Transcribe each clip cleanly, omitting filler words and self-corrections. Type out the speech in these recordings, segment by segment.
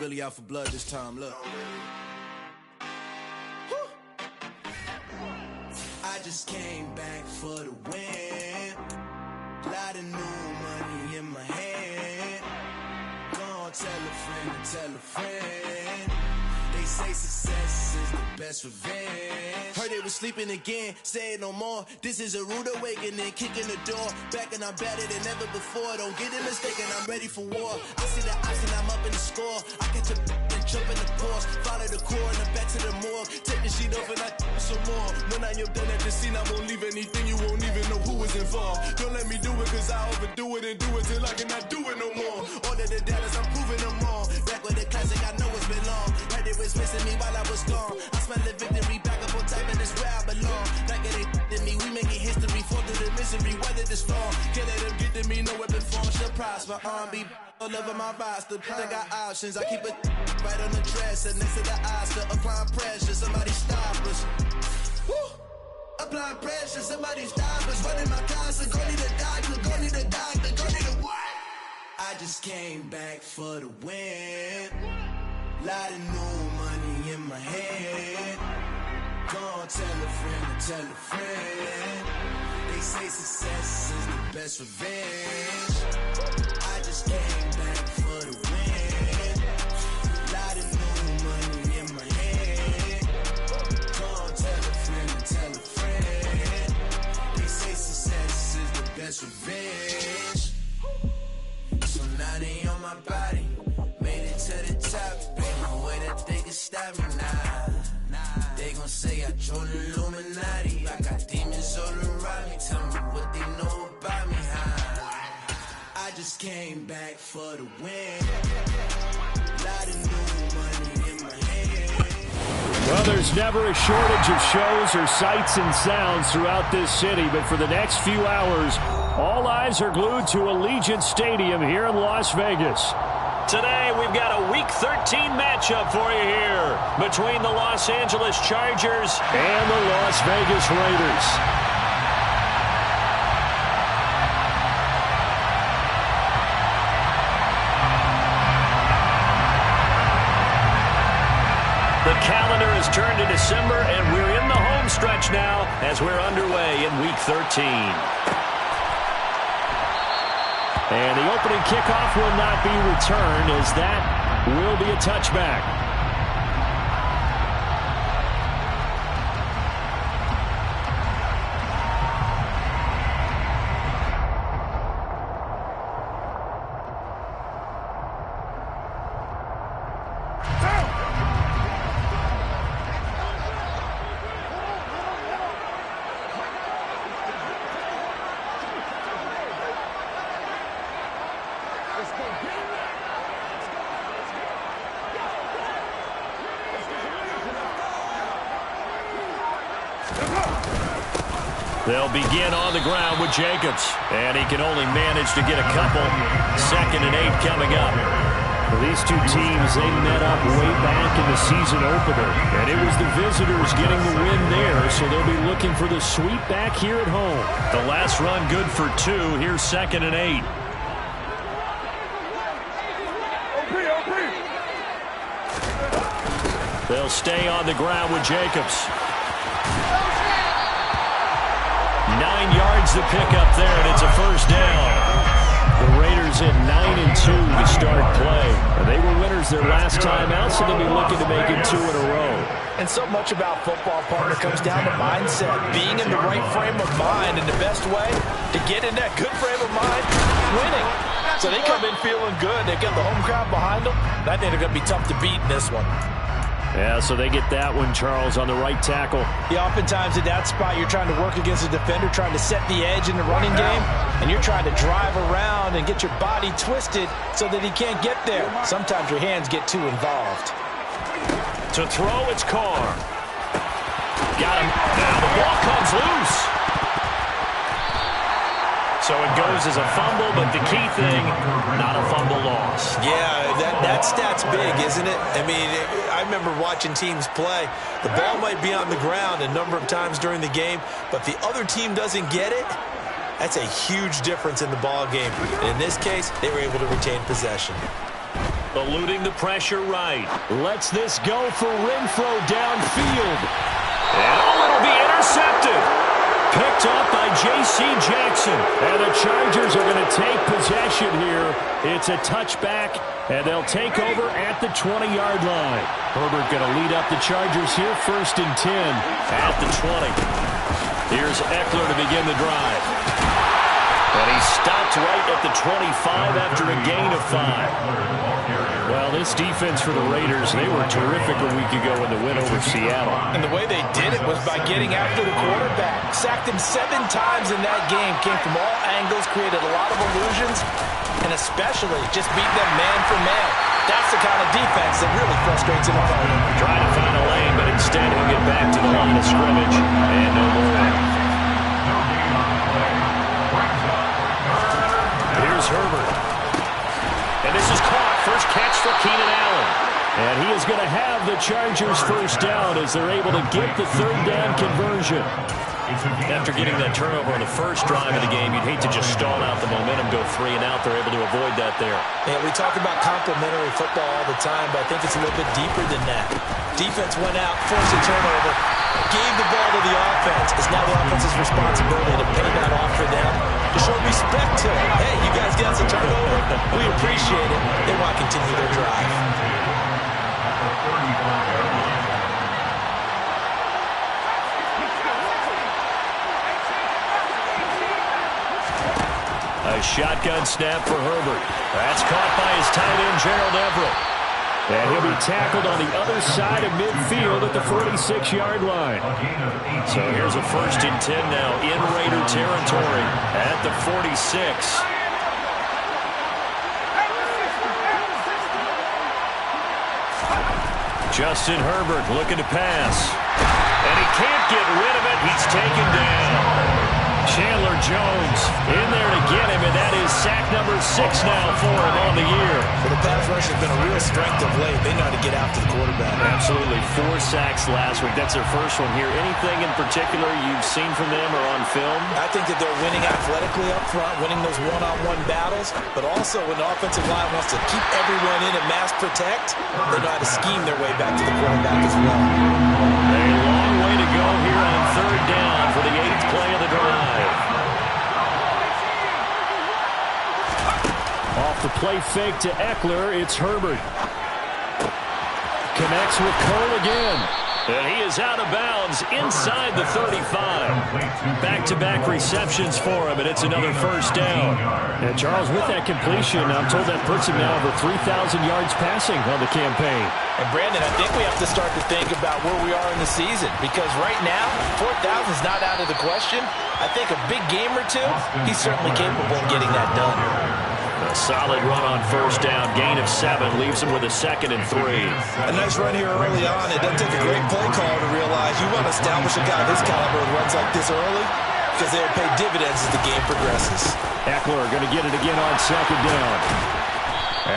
really out for blood this time, look. I just came back for the win. Lot of new money in my hand. Gonna tell a friend to tell a friend. They say success is the best revenge. Heard they was sleeping again, say it no more. This is a rude awakening, kicking the door. Back and I'm better than ever before. Don't get it mistaken, I'm ready for war. I see the option, I'm up in the score. I catch a and jump in the course. Follow the core and then back to the morgue. Take the sheet off and I some more. When I am done at the scene, I won't leave anything. You won't even know who is involved. Don't let me do it, cause I overdo it and do it till I cannot do it no more. All of the doubters, I'm proving them wrong. Back with the classic, I know it's been long. Heard it was missing me while I was gone. I smell the victory, back up on top, and it's where I belong. Like it ain't to me, we making history. Fall through the misery, weather the storm. Can't let them get to me, no weapon form shall prosper. R&B all over my roster, I got options. I keep it right on the dresser, next to the Oscar. Applying pressure, somebody stop us. Woo! Applying pressure, somebody stop us. Running my closet, go need a doctor, go need a doctor, go need a what? I just came back for the win. Lot of new money in my hand. Gonna tell a friend to tell a friend. They say success is the best revenge. I just came back for the win. Lot of new money in my hand. Gonna tell a friend to tell a friend. They say success is the best revenge. So now they on my body. Made it to the top. Ain't no way that they can stop me now. They gon' say I joined the Illuminati. I got demons all around me. Tell me what they know about me, huh? I just came back for the win. Lot of new money in my hand. Well, there's never a shortage of shows or sights and sounds throughout this city, but for the next few hours, all eyes are glued to Allegiant Stadium here in Las Vegas. Today, we've got a Week 13 matchup for you here between the Los Angeles Chargers and the Las Vegas Raiders. The calendar has turned to December, and we're in the home stretch now as we're underway in Week 13. And the opening kickoff will not be returned, as that will be a touchback. They'll begin on the ground with Jacobs, and he can only manage to get a couple. 2nd and 8 coming up. Well, these two teams, they met up way back in the season opener, and it was the visitors getting the win there, so they'll be looking for the sweep back here at home. The last run good for 2. Here's 2nd and 8. They'll stay on the ground with Jacobs. 9 yards to pick up there, and it's a first down. The Raiders at 9-2 to start play. They were winners their last time out, so they'll be looking to make it 2 in a row. And so much about football, partner, comes down to mindset. Being in the right frame of mind, and the best way to get in that good frame of mind, winning. So they come in feeling good. They get the home crowd behind them. I think they're going to be tough to beat in this one. Yeah, so they get that one, Charles, on the right tackle. Yeah, oftentimes at that spot, you're trying to work against a defender, trying to set the edge in the running game, and you're trying to drive around and get your body twisted so that he can't get there. Sometimes your hands get too involved. To throw, it's Carr. Got him. Now the ball comes loose. So it goes as a fumble, but the key thing, not a fumble loss. Yeah, that stat's big, isn't it? I mean, I remember watching teams play. The ball might be on the ground a number of times during the game, but the other team doesn't get it. That's a huge difference in the ball game. And in this case, they were able to retain possession. Eluding the pressure right. Lets this go for Renfro downfield. And it'll be intercepted. Picked up by J.C. Jackson. And the Chargers are going to take possession here. It's a touchback, and they'll take over at the 20-yard line. Herbert going to lead up the Chargers here, 1st and 10. At the 20. Here's Eckler to begin the drive. And he stopped right at the 25 after a gain of 5. Well, this defense for the Raiders, they were terrific a week ago in the win over Seattle. And the way they did it was by getting after the quarterback. Sacked him 7 times in that game. Came from all angles, created a lot of illusions, and especially just beat them man for man. That's the kind of defense that really frustrates an opponent. Trying to find a lane, but instead he'll get back to the line of scrimmage. And no more. Here's Herbert. And this is caught. First catch for Keenan Allen. And he is going to have the Chargers first down as they're able to get the 3rd down conversion. After getting that turnover on the first drive of the game, you'd hate to just stall out the momentum, go 3 and out. They're able to avoid that there. Yeah, we talk about complementary football all the time, but I think it's a little bit deeper than that. Defense went out, forced a turnover, gave the ball to the offense. It's now the offense's responsibility to pay that off for them, to show respect to them. Hey, you guys got some turnover? We appreciate it. They want to continue their drive. A shotgun snap for Herbert. That's caught by his tight end, Gerald Everett. And he'll be tackled on the other side of midfield at the 46-yard line. So here's a 1st and 10 now in Raider territory at the 46. Justin Herbert looking to pass. And he can't get rid of it. He's taken down. Chandler Jones in there to get him, and that is sack number 6 now for him on the year. Well, the pass rush has been a real strength of late. They know how to get after the quarterback. Absolutely. 4 sacks last week. That's their first one here. Anything in particular you've seen from them or on film? I think that they're winning athletically up front, winning those one-on-one battles, but also when the offensive line wants to keep everyone in and mass protect, they know how to scheme their way back to the quarterback as well. A long way to go here on 3rd down for the 8th play of the drive. Off the play fake to Eckler, it's Herbert. Connects with Cole again. And he is out of bounds inside the 35. Back-to-back receptions for him, and it's another 1st down. And Charles, with that completion, I'm told that puts him now over 3,000 yards passing on the campaign. And Brandon, I think we have to start to think about where we are in the season, because right now, 4,000 is not out of the question. I think a big game or two, he's certainly capable of getting that done. A solid run on 1st down. Gain of 7 leaves him with a 2nd and 3. A nice run here early on. It doesn't take a great play caller to realize you want to establish a guy of his caliber with runs like this early, because they'll pay dividends as the game progresses. Eckler going to get it again on 2nd down.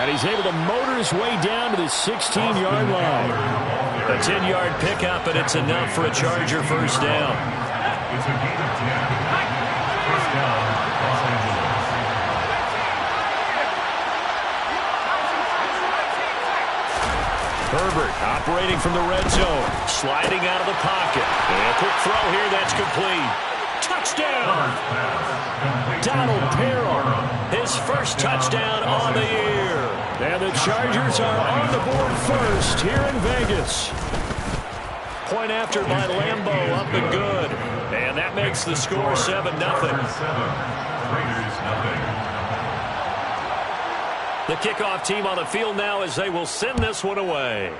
And he's able to motor his way down to the 16-yard line. A 10-yard pickup, and it's enough for a Charger 1st down. Herbert operating from the red zone, sliding out of the pocket. And a quick throw here, that's complete. Touchdown! Donald Parham, his first touchdown on the year. And the Chargers are on the board first here in Vegas. Point after by Lambo, up and good. And that makes the score 7-0. The kickoff team on the field now as they will send this one away.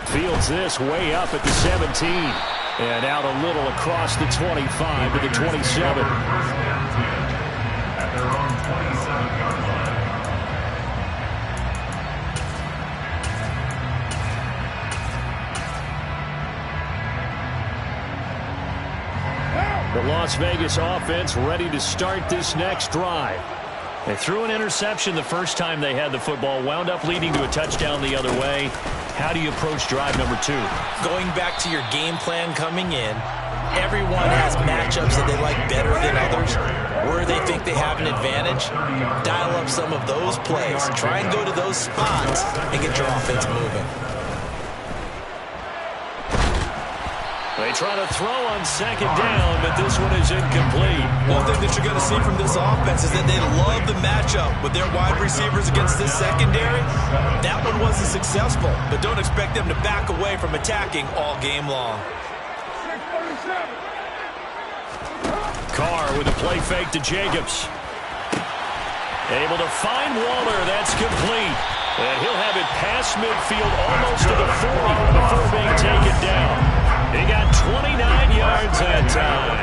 Fields this way up at the 17. And out a little across the 25 to the 27. The Las Vegas offense ready to start this next drive. They threw an interception the first time they had the football, wound up leading to a touchdown the other way. How do you approach drive number 2? Going back to your game plan coming in, everyone has matchups that they like better than others. Where they think they have an advantage, dial up some of those plays. Try and go to those spots and get your offense moving. They try to throw on second down, but this one is incomplete. One thing that you're going to see from this offense is that they love the matchup with their wide receivers against this secondary. That one wasn't successful, but don't expect them to back away from attacking all game long. Carr with a play fake to Jacobs. Able to find Waller. That's complete. And he'll have it past midfield almost to the 40 before being taken down. He got 29 yards that time.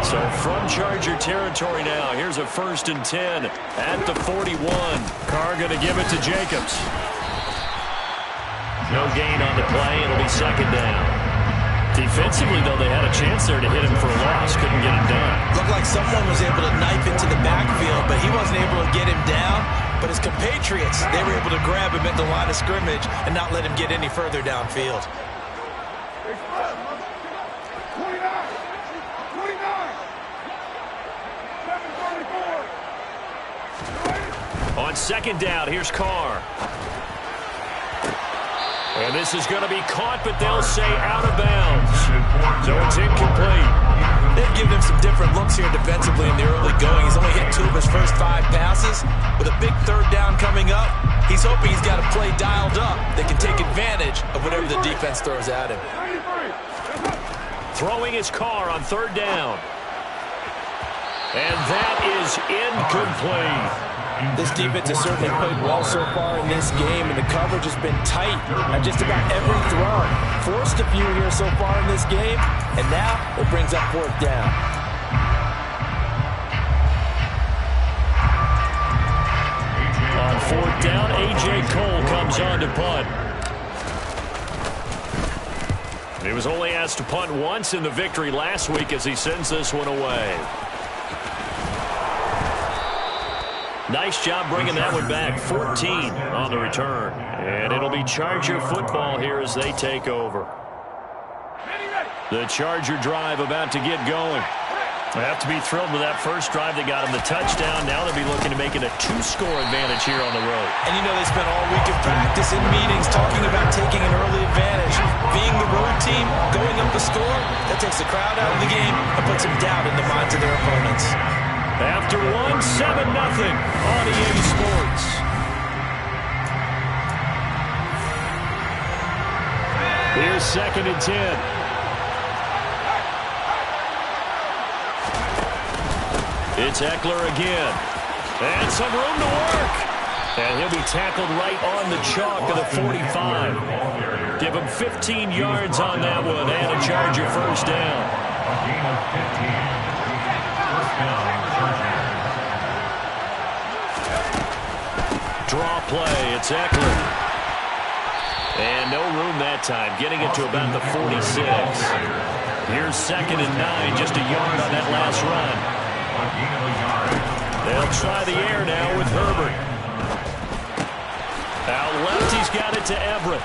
So from Charger territory now, here's a 1st and 10 at the 41. Carr going to give it to Jacobs. No gain on the play. It'll be second down. Defensively, though, they had a chance there to hit him for a loss. Couldn't get him done. Looked like someone was able to knife into the backfield, but he wasn't able to get him down. But his compatriots, they were able to grab him at the line of scrimmage and not let him get any further downfield. On second down, here's Carr. And this is going to be caught, but they'll say out of bounds. So it's incomplete. They've given him some different looks here defensively in the early going. He's only hit 2 of his first 5 passes. With a big 3rd down coming up, he's hoping he's got a play dialed up that can take advantage of whatever the defense throws at him. Throwing his Carr on 3rd down. And that is incomplete. This defense has certainly played well so far in this game, and the coverage has been tight at just about every throw. Forced a few here so far in this game, and now it brings up 4th down. On 4th down, A.J. Cole comes on to punt. He was only asked to punt once in the victory last week as he sends this one away. Nice job bringing that one back. 14 on the return. And it'll be Charger football here as they take over. The Charger drive about to get going. They have to be thrilled with that first drive that got them the touchdown. Now they'll be looking to make it a 2-score advantage here on the road. And you know they spent all week in practice and meetings talking about taking an early advantage. Being the road team, going up the score, that takes the crowd out of the game and puts some doubt in the minds of their opponents. After 1, 7-0 on EA Sports. Here's 2nd and 10. It's Eckler again. And some room to work. And he'll be tackled right on the chalk of the 45. Give him 15 yards on that one and a Charger 1st down. Draw play. It's Eckler. And no room that time. Getting it to about the 46. Here's 2nd and 9. Just a yard on that last run. They'll try the air now with Herbert. Out left, he's got it to Everett.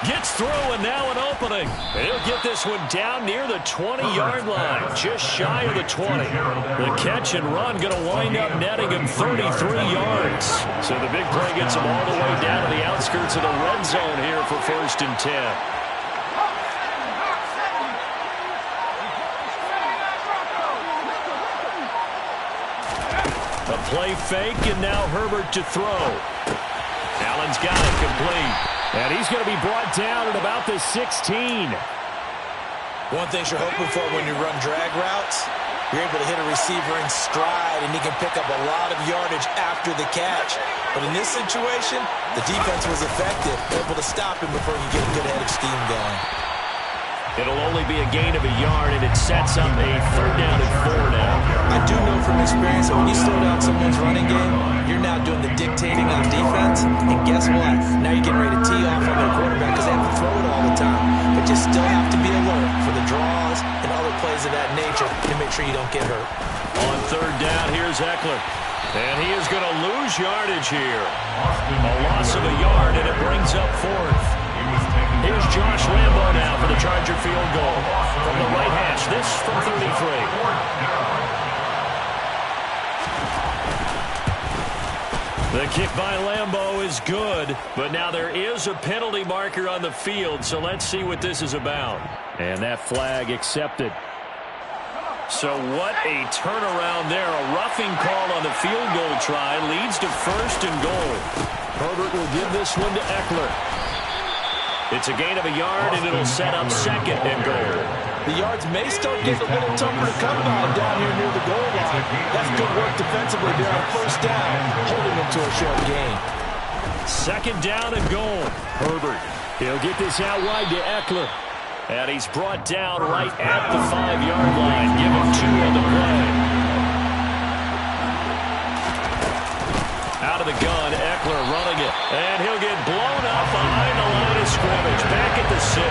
Gets through, and now an opening. He'll get this one down near the 20-yard line, just shy of the 20. The catch and run going to wind up netting him 33 yards. So the big play gets him all the way down to the outskirts of the red zone here for 1st and 10. A play fake, and now Herbert to throw. Allen's got it complete. And he's going to be brought down at about the 16. One thing you're hoping for when you run drag routes, you're able to hit a receiver in stride, and he can pick up a lot of yardage after the catch. But in this situation, the defense was effective, able to stop him before he get a good head of steam going. It'll only be a gain of a yard, and it sets up a 3rd down and 4 now. I do know from experience that when you slow down someone's running game, you're now doing the dictating on defense. And guess what? Now you're getting ready to tee off on their quarterback because they have to throw it all the time. But you still have to be alert for the draws and other plays of that nature to make sure you don't get hurt. On 3rd down, here's Eckler. And he is going to lose yardage here. A loss of a yard, and it brings up fourth. Here's Josh Lambo now for the Charger field goal. From the right hash, this from 33. The kick by Lambo is good, but now there is a penalty marker on the field, so let's see what this is about. And that flag accepted. So what a turnaround there. A roughing call on the field goal try leads to first and goal. Herbert will give this one to Eckler. It's a gain of a yard, and it'll set up second and goal. The yards may start getting a little tougher to come by down here near the goal line. That's good work defensively there on first down, holding them to a short gain. Second down and goal. Herbert, he'll get this out wide to Eckler. And he's brought down right at the 5-yard line. Give him 2 on the play. Out of the gun, Eckler running it. And he'll get blown up behind the line of scrimmage. Back at the 6.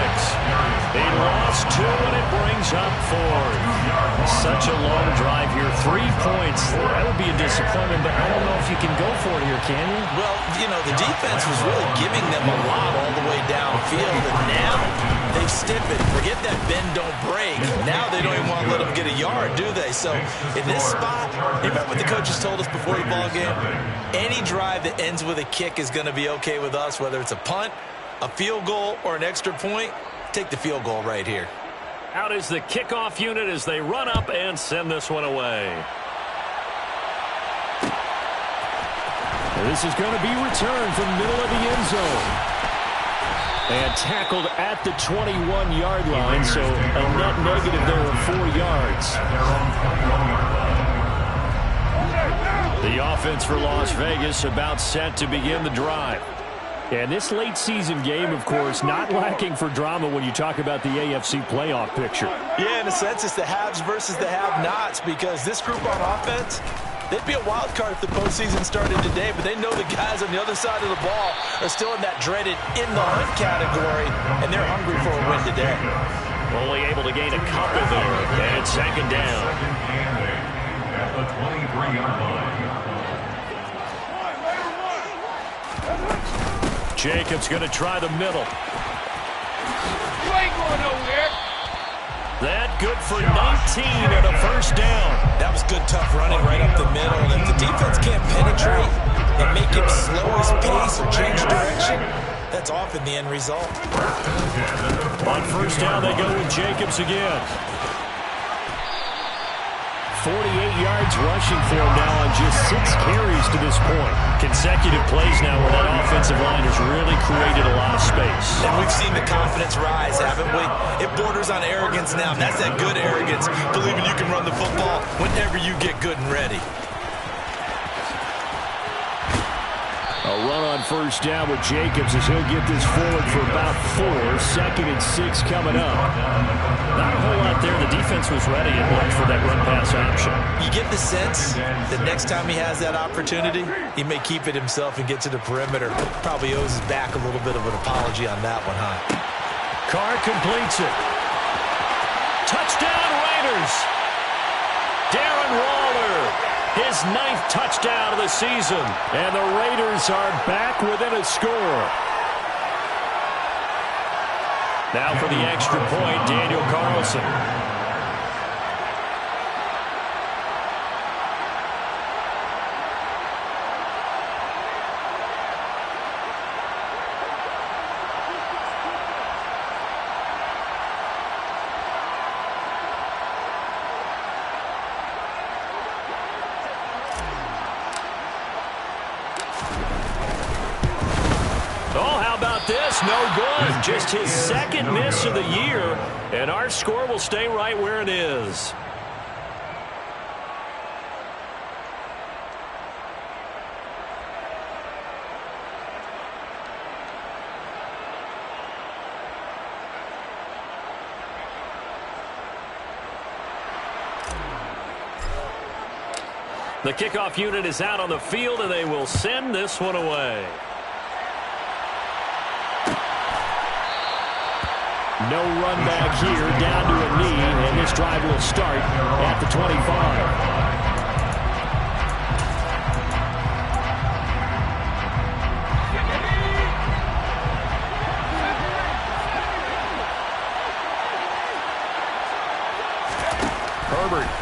He lost 2, and it brings up 4. Such a long drive here. 3 points. That would be a disappointment, but I don't know if you can go for it here, can you? Well, you know, the defense was really giving them a lot all the way downfield, and now they've stiffened. Forget that bend, don't break. Now they don't even want to let them get a yard, do they? So in this spot, remember what the coaches told us before the ball game? Any drive that ends with a kick is going to be okay with us, whether it's a punt, a field goal, or an extra point. Take the field goal right here. Out is the kickoff unit as they run up and send this one away. And this is going to be returned from middle of the end zone. And tackled at the 21-yard line, so a net negative there of 4 yards. The offense for Las Vegas about set to begin the drive. And this late season game, of course, not lacking for drama when you talk about the AFC playoff picture. Yeah, in a sense, it's the haves versus the have-nots, because this group on offense, they'd be a wild card if the postseason started today, but they know the guys on the other side of the ball are still in that dreaded in-the-hunt category, and they're hungry for a win today. Only able to gain a couple there, and it's second down. At the 23-yard line. Jacobs going to try the middle. You ain't going nowhere. That good for 19 and a first down. That was good, tough running right up the middle. And if the defense can't penetrate and make him slow his pace or change direction, that's often the end result. On first down, they go with Jacobs again. 48 yards rushing for him now on just 6 carries to this point. Consecutive plays now where that offensive line has really created a lot of space. And we've seen the confidence rise, haven't we? It borders on arrogance now. That's that good arrogance, believing you can run the football whenever you get good and ready. A run on first down with Jacobs as he'll get this forward for about 4. 2nd and 6 coming up. Not a whole lot there. The defense was ready and looked for that run-pass option. You get the sense that next time he has that opportunity, he may keep it himself and get to the perimeter. Probably owes his back a little bit of an apology on that one, huh? Carr completes it. Touchdown Raiders! Darren Waller, his 9th touchdown of the season. And the Raiders are back within a score. Now for the extra point, Daniel Carlson. No good. Just his 2nd miss of the year, and our score will stay right where it is. The kickoff unit is out on the field, and they will send this one away. No run back here, down to a knee, and this drive will start at the 25.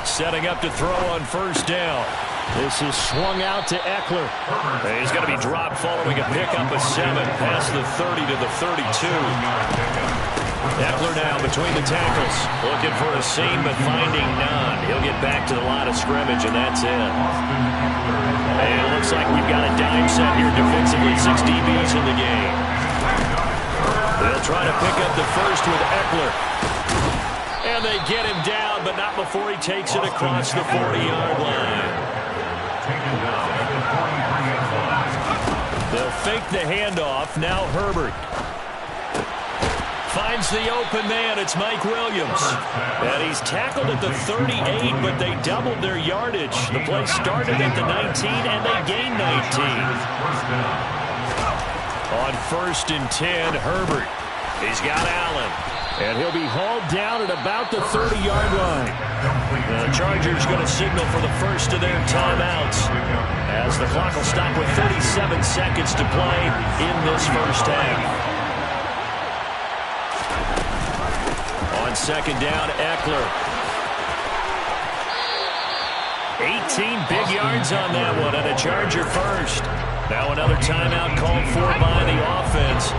setting up to throw on first down. This is swung out to Eckler. He's going to be dropped following a pickup of 7 past the 30 to the 32. Eckler now between the tackles. Looking for a seam, but finding none. He'll get back to the line of scrimmage, and that's it. And it looks like we've got a dime set here defensively. 6 DBs in the game. They'll try to pick up the first with Eckler. And they get him down, but not before he takes it across the 40-yard line. They'll fake the handoff. Now Herbert finds the open man. It's Mike Williams. And he's tackled at the 38, but they doubled their yardage. The play started at the 19, and they gained 19. On 1st and 10, Herbert. He's got Allen. And he'll be hauled down at about the 30-yard line. The Chargers going to signal for the first of their timeouts, as the clock will stop with 37 seconds to play in this first half. On 2nd down, Eckler. 18 big yards on that one, and a Charger first. Now another timeout called for by the offense,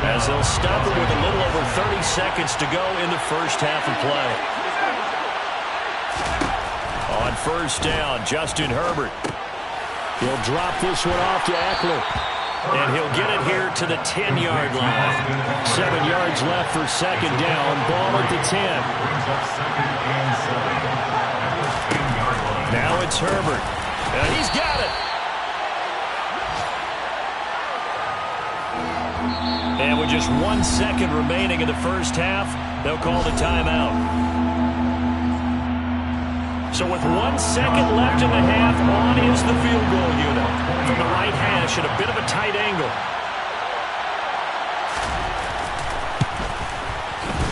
as they'll stop it with a little over 30 seconds to go in the first half of play. On 1st down, Justin Herbert. He'll drop this one off to Eckler, and he'll get it here to the 10-yard line. 7 yards left for 2nd down. Ball at the 10. Now it's Herbert, and he's got it. And with just 1 second remaining in the first half, they'll call the timeout. So with 1 second left in the half, on is the field goal unit. From the right hash at a bit of a tight angle.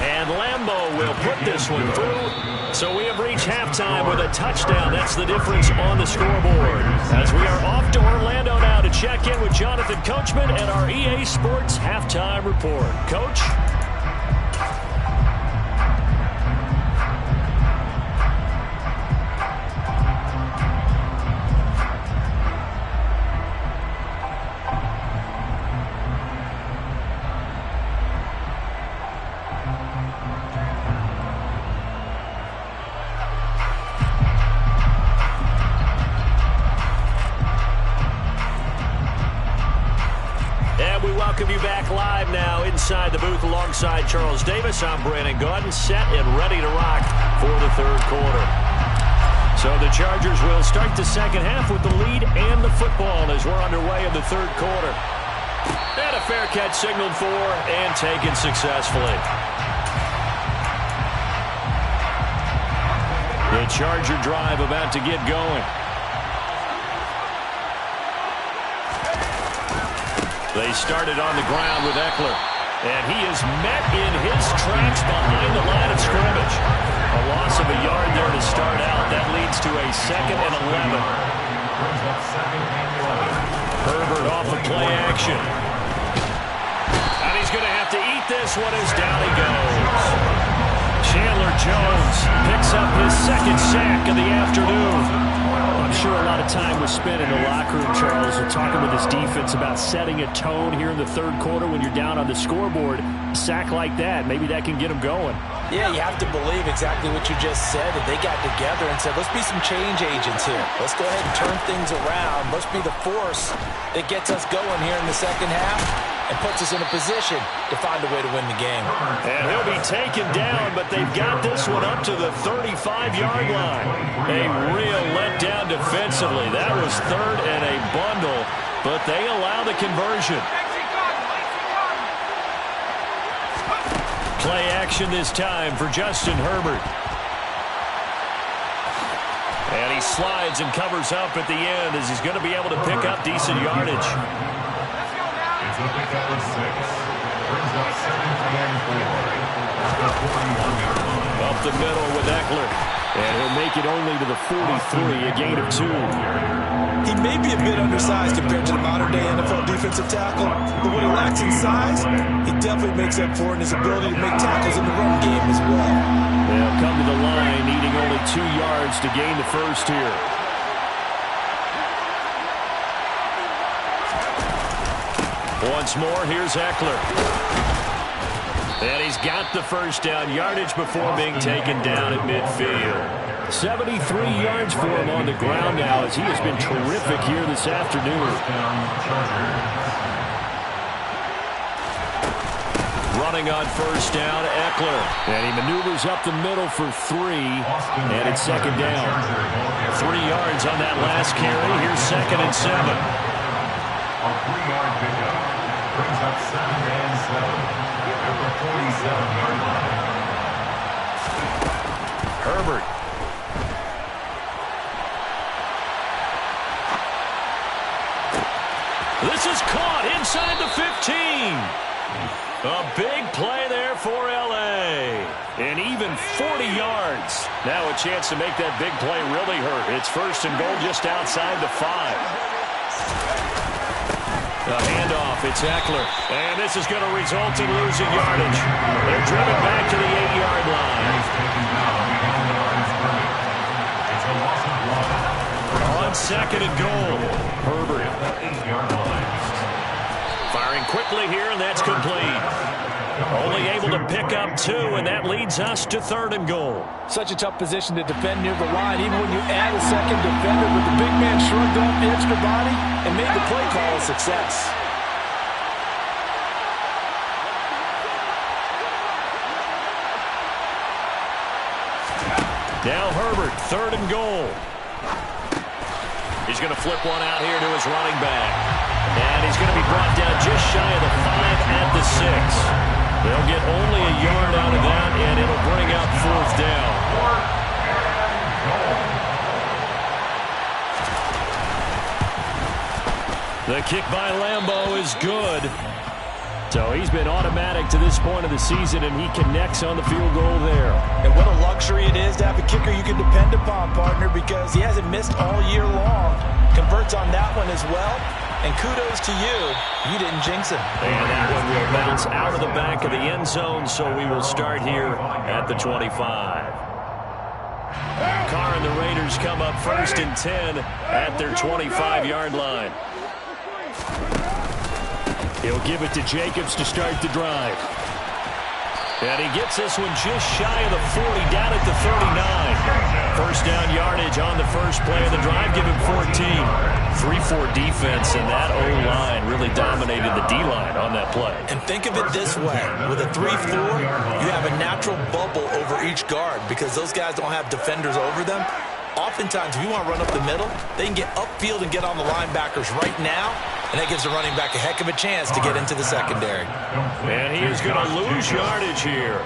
And Lambeau will put this one through. So we have reached halftime with a touchdown. That's the difference on the scoreboard. As we are off to Orlando now to check in with Jonathan Coachman and our EA Sports Halftime Report. Coach? Welcome you back live now inside the booth alongside Charles Davis. I'm Brandon Gaudin, set and ready to rock for the 3rd quarter. So the Chargers will start the 2nd half with the lead and the football as we're underway in the 3rd quarter. And a fair catch signaled for and taken successfully. The Charger drive about to get going. They started on the ground with Eckler, and he is met in his tracks behind the line of scrimmage. A loss of a yard there to start out. That leads to a 2nd and 11. Herbert off of play action. And he's going to have to eat this one as down he goes. Chandler Jones picks up his 2nd sack of the afternoon. I'm sure a lot of time was spent in the locker room, Charles, and talking with his defense about setting a tone here in the 3rd quarter when you're down on the scoreboard. A sack like that, maybe that can get them going. Yeah, you have to believe exactly what you just said, that they got together and said, let's be some change agents here. Let's go ahead and turn things around. Let's be the force that gets us going here in the 2nd half and puts us in a position to find a way to win the game. And he'll be taken down, but they've got this one up to the 35-yard line. A real letdown defensively. That was 3rd and a bundle, but they allow the conversion. Play action this time for Justin Herbert. And he slides and covers up at the end as he's going to be able to pick up decent yardage. It's a pickup of 6. Brings up 2nd and 4. At the 41-yard line. Up the middle with Eckler. And he'll make it only to the 43, a gain of 2. He may be a bit undersized compared to the modern-day NFL defensive tackle, but what he lacks in size, he definitely makes up for in his ability to make tackles in the run game as well. They'll come to the line, needing only 2 yards to gain the first here. Once more, here's Eckler. And he's got the first down, yardage before being taken down at midfield. 73 yards for him on the ground now, as he has been terrific here this afternoon. Running on first down, Eckler. And he maneuvers up the middle for 3, and it's second down. 3 yards on that last carry. Here's 2nd and 7. A 3-yard pickup brings up 2nd and 7 at the 47-yard line. Herbert. This is caught inside the 15. A big play there for L.A. And even 40 yards. Now a chance to make that big play really hurt. It's 1st and goal just outside the 5. A handoff. It's Eckler. And this is going to result in losing yardage. They're driven back to the 8-yard line. On 2nd and goal. Herbert. Firing quickly here, and that's complete. Only able to pick up 2, and that leads us to 3rd and goal. Such a tough position to defend near the line, even when you add a second defender, but the big man shrugged off the extra body and made the play call a success. Now Herbert, 3rd and goal. He's going to flip one out here to his running back. And he's going to be brought down just shy of the 5 at the 6. They'll get only a yard out of that, and it'll bring up 4th down. The kick by Lambeau is good. So he's been automatic to this point of the season, and he connects on the field goal there. And what a luxury it is to have a kicker you can depend upon, partner, because he hasn't missed all year long. Converts on that one as well. And kudos to you. You didn't jinx him. And that one will bounce out of the back of the end zone, so we will start here at the 25. Carr and the Raiders come up 1st and 10 at their 25-yard line. He'll give it to Jacobs to start the drive. And he gets this one just shy of the 40, down at the 39. First down yardage on the first play of the drive, give him 14. 3-4 defense, and that O-line really dominated the D-line on that play. And think of it this way. With a 3-4, you have a natural bubble over each guard because those guys don't have defenders over them. Oftentimes, if you want to run up the middle, they can get upfield and get on the linebackers right now, and that gives the running back a heck of a chance to get into the secondary. And he is going to lose yardage here.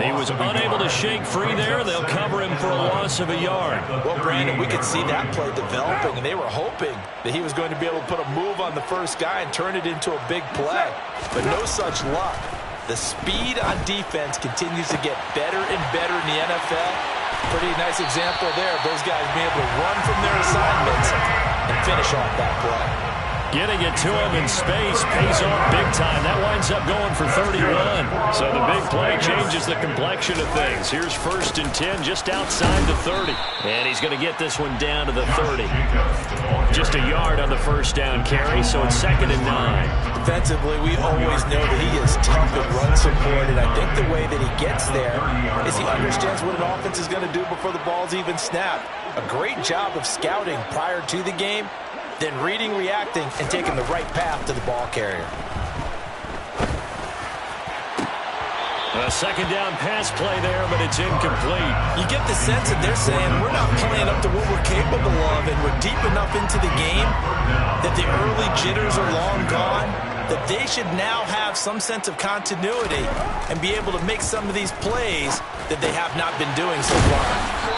He was unable to shake free there. They'll cover him for a loss of a yard. Well, Brandon, we could see that play developing, and they were hoping that he was going to be able to put a move on the first guy and turn it into a big play. But no such luck. The speed on defense continues to get better and better in the NFL. Pretty nice example there of those guys being able to run from their assignments and finish off that play. Getting it to him in space pays off big time. That winds up going for 31. So the big play changes the complexion of things. Here's 1st and 10 just outside the 30. And he's going to get this one down to the 30. Just a yard on the first down carry, so it's 2nd and 9. Defensively, we always know that he is tough at run support, and I think the way that he gets there is he understands what an offense is going to do before the ball's even snapped. A great job of scouting prior to the game, then reading, reacting, and taking the right path to the ball carrier. A 2nd down pass play there, but it's incomplete. You get the sense that they're saying we're not playing up to what we're capable of, and we're deep enough into the game that the early jitters are long gone, that they should now have some sense of continuity and be able to make some of these plays that they have not been doing so far.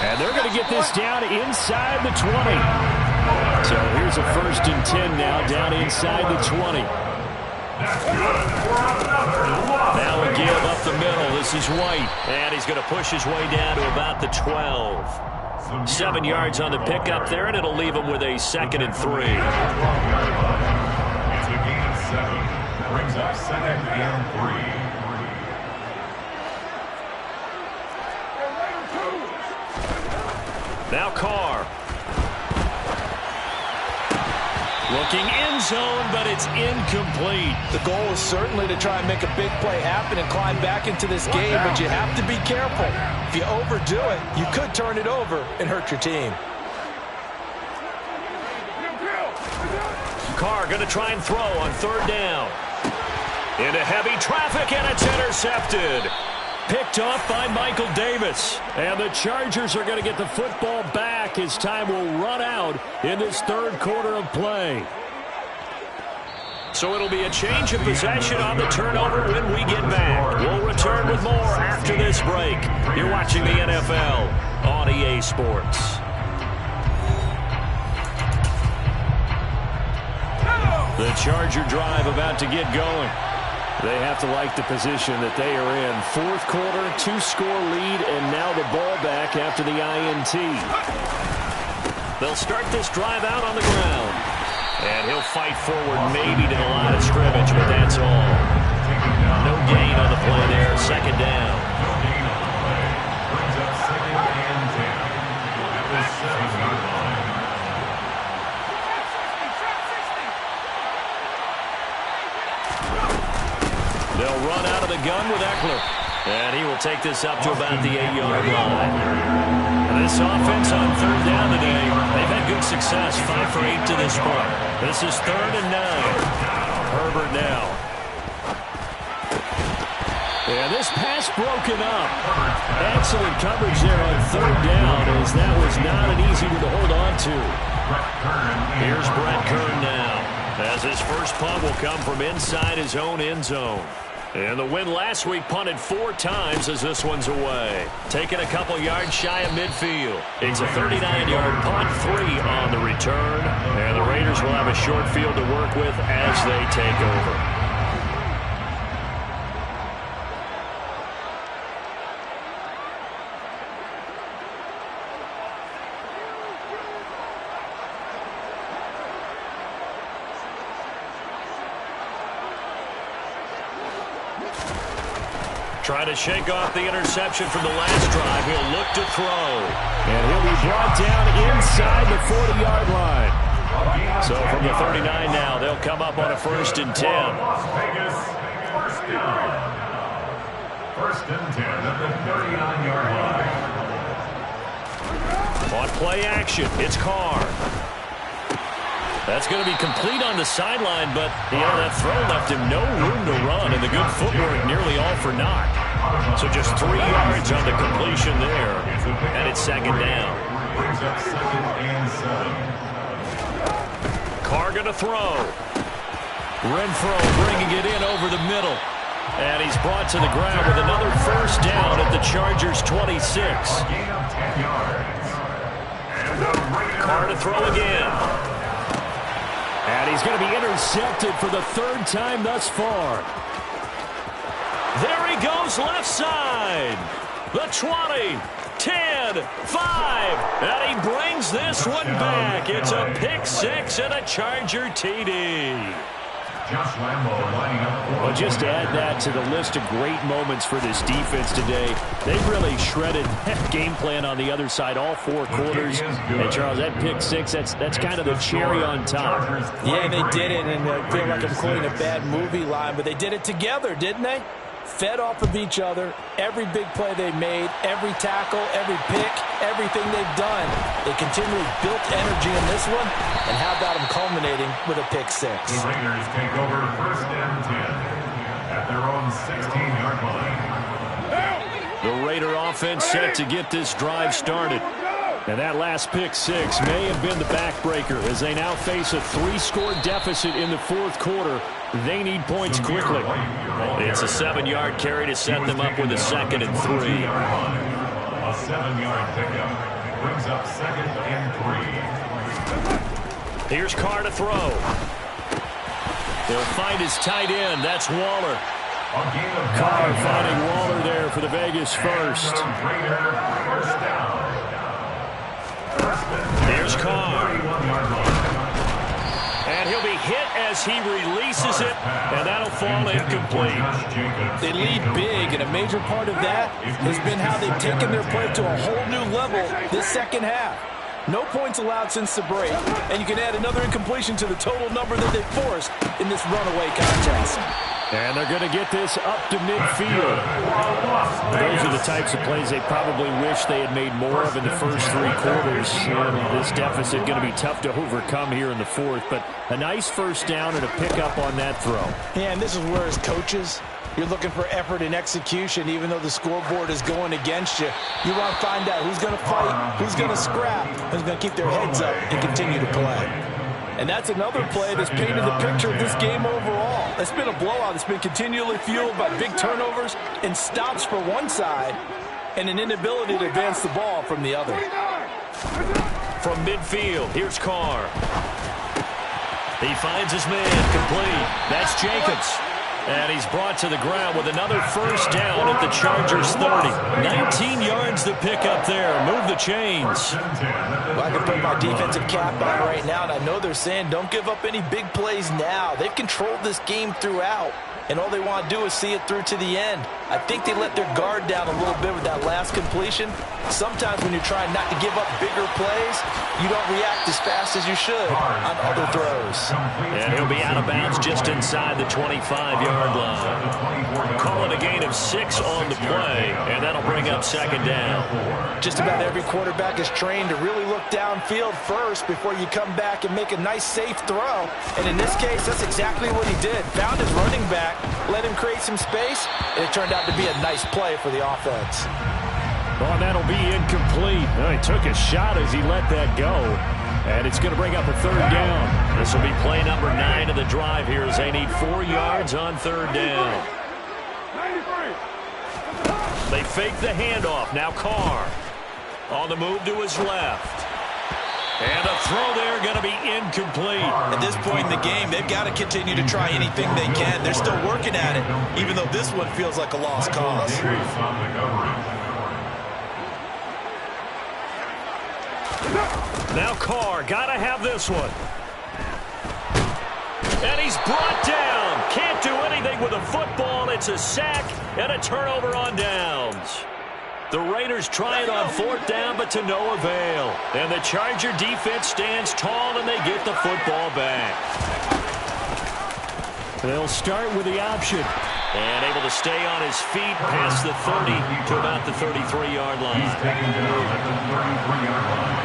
And they're going to get this down inside the 20. So here's a 1st and 10 now, down inside the 20. Now we give up the the middle. This is White. And he's going to push his way down to about the 12. 7 yards on the pickup there, and it'll leave him with a 2nd and 3. It's a gain of 7. Brings up 2nd and 3. Now Carr. Looking end zone, but it's incomplete. The goal is certainly to try and make a big play happen and climb back into this game, but you have to be careful. If you overdo it, you could turn it over and hurt your team. Carr going to try and throw on 3rd down. Into heavy traffic, and it's intercepted. Picked off by Michael Davis. And the Chargers are going to get the football back as time will run out in this 3rd quarter of play. So it'll be a change of possession on the turnover when we get back. We'll return with more after this break. You're watching the NFL on EA Sports. The Charger drive about to get going. They have to like the position that they are in. 4th quarter, 2-score lead, and now the ball back after the INT. They'll start this drive out on the ground. And he'll fight forward maybe to the line of scrimmage, but that's all. No gain on the play there. 2nd down. Brings up 2nd and 10. At the 7-yard line. They'll run out of the gun with Eckler. And he will take this up to about the 8-yard line. And this offense on 3rd down today, they've had good success, 5 for 8 to this point. This is 3rd and 9. Herbert now. And this pass broken up. Excellent coverage there on 3rd down, as that was not an easy one to hold on to. Here's Brett Kern now, as his first punt will come from inside his own end zone. And the win last week punted 4 times as this one's away. Taking a couple yards shy of midfield. It's a 39-yard punt, 3 on the return. And the Raiders will have a short field to work with as they take over. Trying to shake off the interception from the last drive. He'll look to throw. And he'll be brought down inside the 40-yard line. So from the 39 now, they'll come up on a 1st and 10. Las Vegas, 1st down. 1st and 10 at the 39-yard line. On play action, it's Carr. That's going to be complete on the sideline, but that throw left him no room to run, and the good footwork nearly all for naught. So just 3 yards on the completion there, and it's 2nd down. Brings up 2nd and 7. Carr going to throw. Renfro bringing it in over the middle, and he's brought to the ground with another 1st down at the Chargers' 26. Gain of 10 yards. And the Raiders. Carr to throw again. And he's going to be intercepted for the 3rd time thus far. There he goes left side. The 20, 10, 5. And he brings this one back. It's a pick 6 and a Charger TD. Josh Lambo lining up for Well, just add that to the list of great moments for this defense today. They've really shredded that game plan on the other side all 4 quarters. And, Charles, that pick 6, that's kind of the cherry on top. Yeah, they did it, and I feel like I'm quoting a bad movie line, but they did it together, didn't they? Fed off of each other, every big play they made, every tackle, every pick, everything they've done. They continually built energy in this one, and how about them culminating with a pick 6? The Raiders take over 1st and 10 at their own 16-yard line. The Raider offense set to get this drive started. And that last pick 6 may have been the backbreaker as they now face a 3-score deficit in the 4th quarter. They need points quickly. It's a 7-yard carry to set them up with a 2nd and 3. A 7-yard pickup brings up 2nd and 3. Here's Carr to throw. They'll find his tight end. That's Waller. Carr finding Waller there for the Vegas first. Here's Carr. And he'll be hit as he releases it, and that'll fall incomplete. They lead big, and a major part of that has been how they've taken their play to a whole new level this second half. No points allowed since the break, and you can add another incompletion to the total number that they forced in this runaway contest. And they're going to get this up to midfield. Those are the types of plays they probably wish they had made more of in the first three quarters. And this deficit going to be tough to overcome here in the fourth. But a nice first down and a pickup on that throw. Yeah, and this is where as coaches, you're looking for effort and execution. Even though the scoreboard is going against you, you want to find out who's going to fight, who's going to scrap, who's going to keep their heads up and continue to play. And that's another play that's painted the picture of this game overall. It's been a blowout. It's been continually fueled by big turnovers and stops for one side and an inability to advance the ball from the other. From midfield, here's Carr. He finds his man complete. That's Jacobs. And he's brought to the ground with another first down at the Chargers 30. 19 yards to pick up there. Move the chains. Well, I can put my defensive cap on right now, and I know they're saying don't give up any big plays now. They've controlled this game throughout, and all they want to do is see it through to the end. I think they let their guard down a little bit with that last completion. Sometimes when you're trying not to give up bigger plays, you don't react as fast as you should on other throws. And he'll be out of bounds just inside the 25-yard line. Call it a gain of 6 on the play, and that'll bring up second down. Just about every quarterback is trained to really look downfield first before you come back and make a nice, safe throw. And in this case, that's exactly what he did. Found his running back, let him create some space, and it turned out to be a nice play for the offense. Oh, that'll be incomplete. Well, he took a shot as he let that go. And it's going to bring up a third down. This will be play number 9 of the drive here as they need 4 yards on third down. They fake the handoff. Now Carr on the move to his left. And the throw there going to be incomplete. At this point in the game, they've got to continue to try anything they can. They're still working at it, even though this one feels like a lost cause. Now Carr, got to have this one. And he's brought down. Can't do anything with a football. It's a sack and a turnover on downs. The Raiders try it on fourth down, but to no avail. And the Charger defense stands tall, and they get the football back. They'll start with the option. And able to stay on his feet past the 30 to about the 33-yard line. He's taken down at the 33-yard line.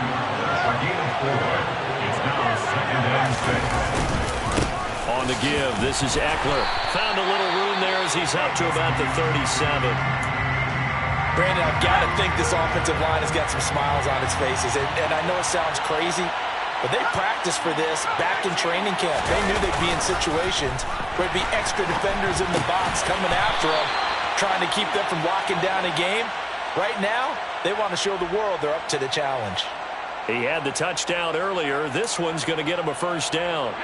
A gain of 4. It's now second and 6. On the give, this is Eckler. Found a little room there as he's up to about the 37. Brandon, I've got to think this offensive line has got some smiles on its faces. And I know it sounds crazy, but they practiced for this back in training camp. They knew they'd be in situations where there'd be extra defenders in the box coming after them, trying to keep them from locking down a game. Right now, they want to show the world they're up to the challenge. He had the touchdown earlier. This one's going to get him a first down.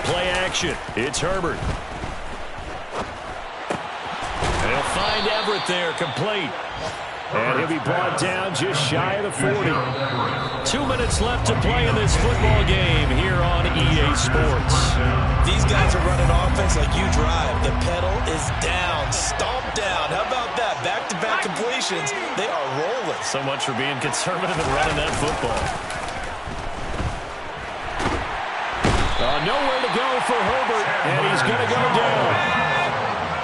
Play action. It's Herbert. They'll find Everett there, complete. And he'll be brought down just shy of the 40. 2 minutes left to play in this football game here on EA Sports. These guys are running offense like you drive. The pedal is down, stomp down. How about that? Back-to-back completions. They are rolling. So much for being conservative and running that football. Nowhere to go for Herbert, and he's going to go down.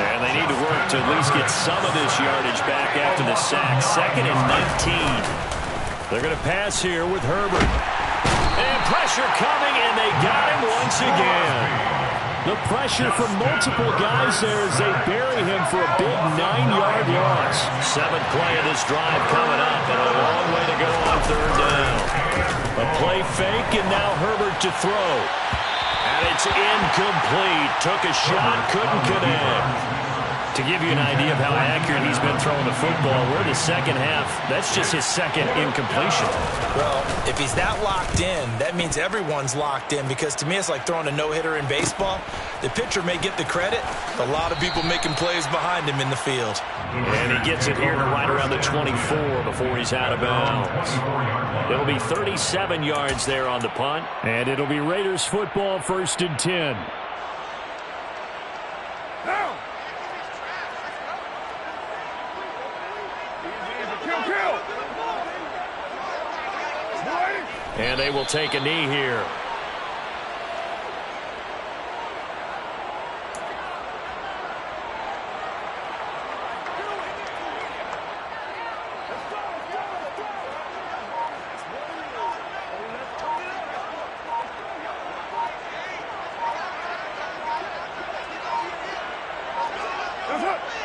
And they need to work to at least get some of this yardage back after the sack. 2nd and 19. They're going to pass here with Herbert. And pressure coming, and they got him once again. The pressure from multiple guys there as they bury him for a big 9-yard loss. 7th play of this drive coming up, and a long way to go on third down. A play fake, and now Herbert to throw. And it's incomplete. Took a shot, couldn't connect. To give you an idea of how accurate he's been throwing the football, we're in the second half. That's just his second incompletion. Well, if he's that locked in, that means everyone's locked in, because to me it's like throwing a no-hitter in baseball. The pitcher may get the credit. A lot of people making plays behind him in the field. And he gets it here to right around the 24 before he's out of bounds. It'll be 37 yards there on the punt. And it'll be Raiders football, 1st and 10. And they will take a knee here.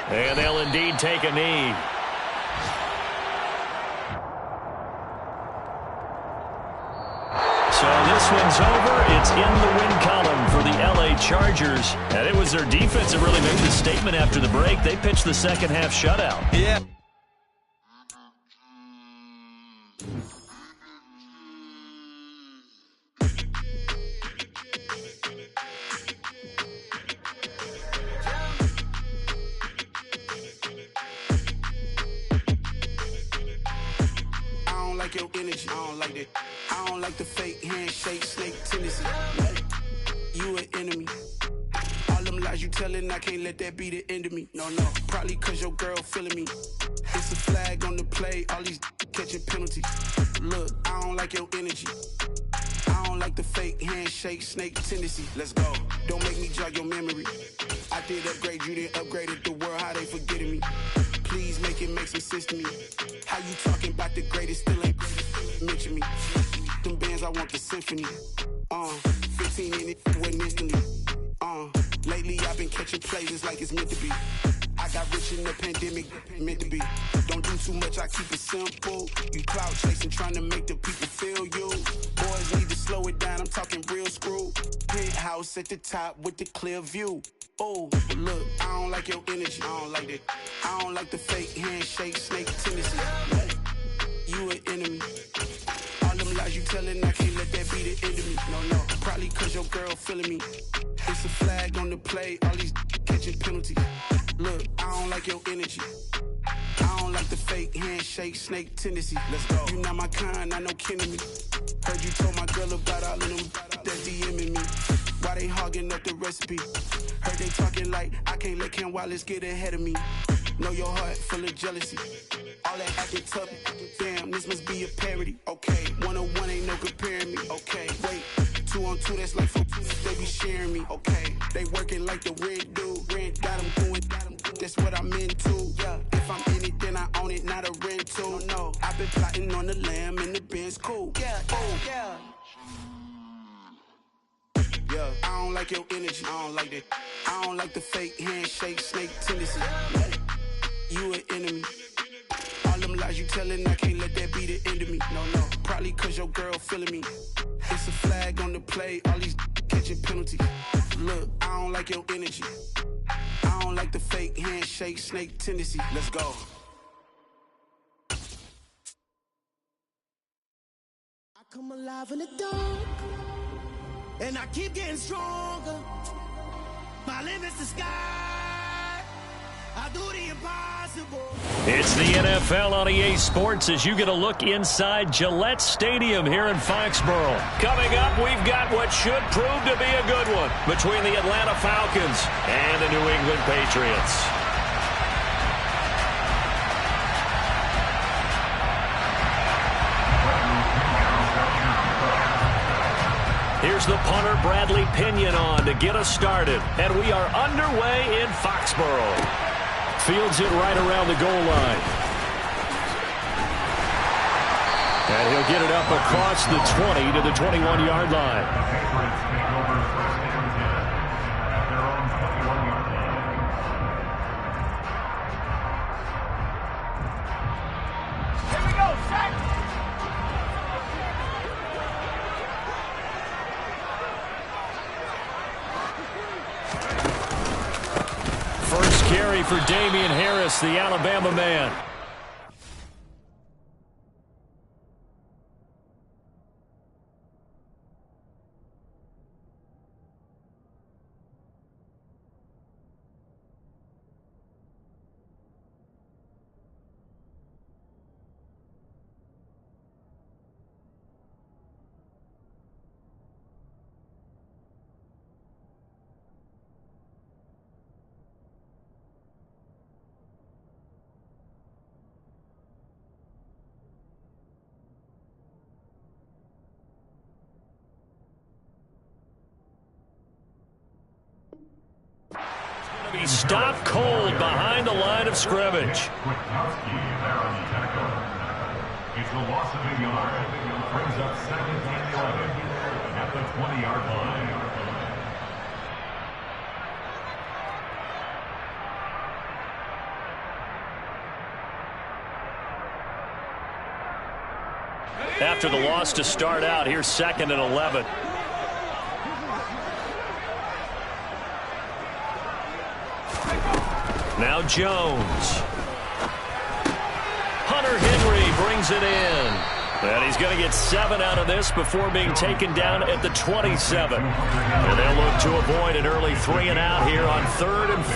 And they'll indeed take a knee. So this one's over. It's in the win column for the LA Chargers. And it was their defense that really made the statement after the break. They pitched the second half shutout. Yeah. Your energy, I don't like that. I don't like the fake handshake, snake tendency. You an enemy. All them lies you telling, I can't let that be the end of me. No, probably cause your girl feeling me. It's a flag on the play, all these catching penalties. Look, I don't like your energy. I don't like the fake handshake, snake tendency. Let's go. Don't make me jog your memory. I did upgrade, you didn't upgrade it. The world, how they forgetting me. Please make it make some sense to me. How you talking about the greatest, still ain't mention me. Them bands, I want the symphony. 15 in it, wasn't instantly. Lately I've been catching plays, it's like it's meant to be. I got rich in the pandemic, meant to be. Don't do too much, I keep it simple. You clout chasing, trying to make the people feel you. Boys need to slow it down, I'm talking real screw. Penthouse at the top with the clear view. Oh, look, I don't like your energy, I don't like that. I don't like the fake handshake, snake tendency. You an enemy. All them lies you telling, I can't let that be the end of me. No, probably cause your girl feeling me. It's a flag on the play, all these catching penalties. Look, I don't like your energy. I don't like the fake handshake, snake tendency. Let's go. You not my kind, I know kidding me. Heard you told my girl about all of them that DMing me. Why they hogging up the recipe? Heard they talking like I can't let Ken Wallace get ahead of me. Know your heart full of jealousy. All that acting tough, damn, this must be a parody. Okay, 1-on-1 ain't no comparing me. Okay, wait, 2-on-2, that's like 4, they be sharing me. Okay, they working like the red dude. Rent got them doing, that's what I'm into. Yeah, if I'm in it, then I own it, not a rental. No, I've been plotting on the lamb and the Benz cool. Yeah, yeah. Yeah, I don't like your energy, I don't like that. I don't like the fake handshake, snake tendency. You an enemy. All them lies you telling, I can't let that be the end of me. No, probably cause your girl feeling me. It's a flag on the play, all these catching penalties. Look, I don't like your energy. I don't like the fake handshake, snake tendency. Let's go. I come alive in the dark, and I keep getting stronger. My limit's the sky. I do the impossible. It's the NFL on EA Sports as you get a look inside Gillette Stadium here in Foxborough. Coming up, we've got what should prove to be a good one between the Atlanta Falcons and the New England Patriots. Here's the punter, Bradley Pinion, on to get us started. And we are underway in Foxborough. Fields it right around the goal line. And he'll get it up across the 20 to the 21-yard line. for Damian Harris, the Alabama man. He stopped cold behind the line of scrimmage. It's a loss of a yard. Brings up 2nd and 11 at the 20-yard line. After the loss to start out, here's 2nd and 11. Now Jones. Hunter Henry brings it in. And he's going to get 7 out of this before being taken down at the 27. And they'll look to avoid an early 3 and out here on 3rd and 4.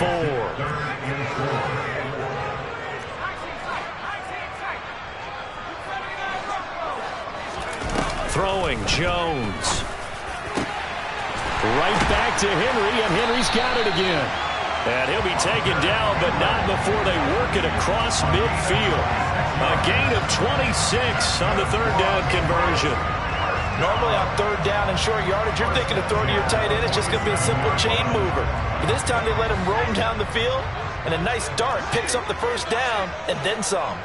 Throwing Jones. Right back to Henry, and Henry's got it again. And he'll be taken down, but not before they work it across midfield. A gain of 26 on the 3rd down conversion. Normally on 3rd down and short yardage, you're thinking of throwing to your tight end. It's just going to be a simple chain mover. But this time they let him roam down the field, and a nice dart picks up the 1st down and then some.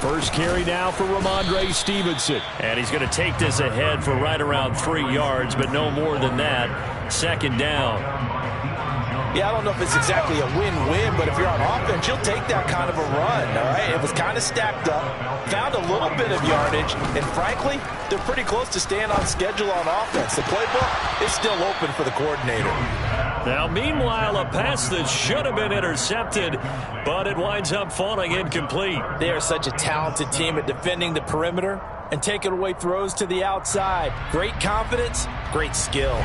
First carry now for Ramondre Stevenson. And he's going to take this ahead for right around 3 yards, but no more than that. 2nd down. Yeah, I don't know if it's exactly a win-win, but if you're on offense, you'll take that kind of a run, all right? It was kind of stacked up, found a little bit of yardage, and frankly, they're pretty close to staying on schedule on offense. The playbook is still open for the coordinator. Now, meanwhile, a pass that should have been intercepted, but it winds up falling incomplete. They are such a talented team at defending the perimeter and taking away throws to the outside. Great confidence, great skill.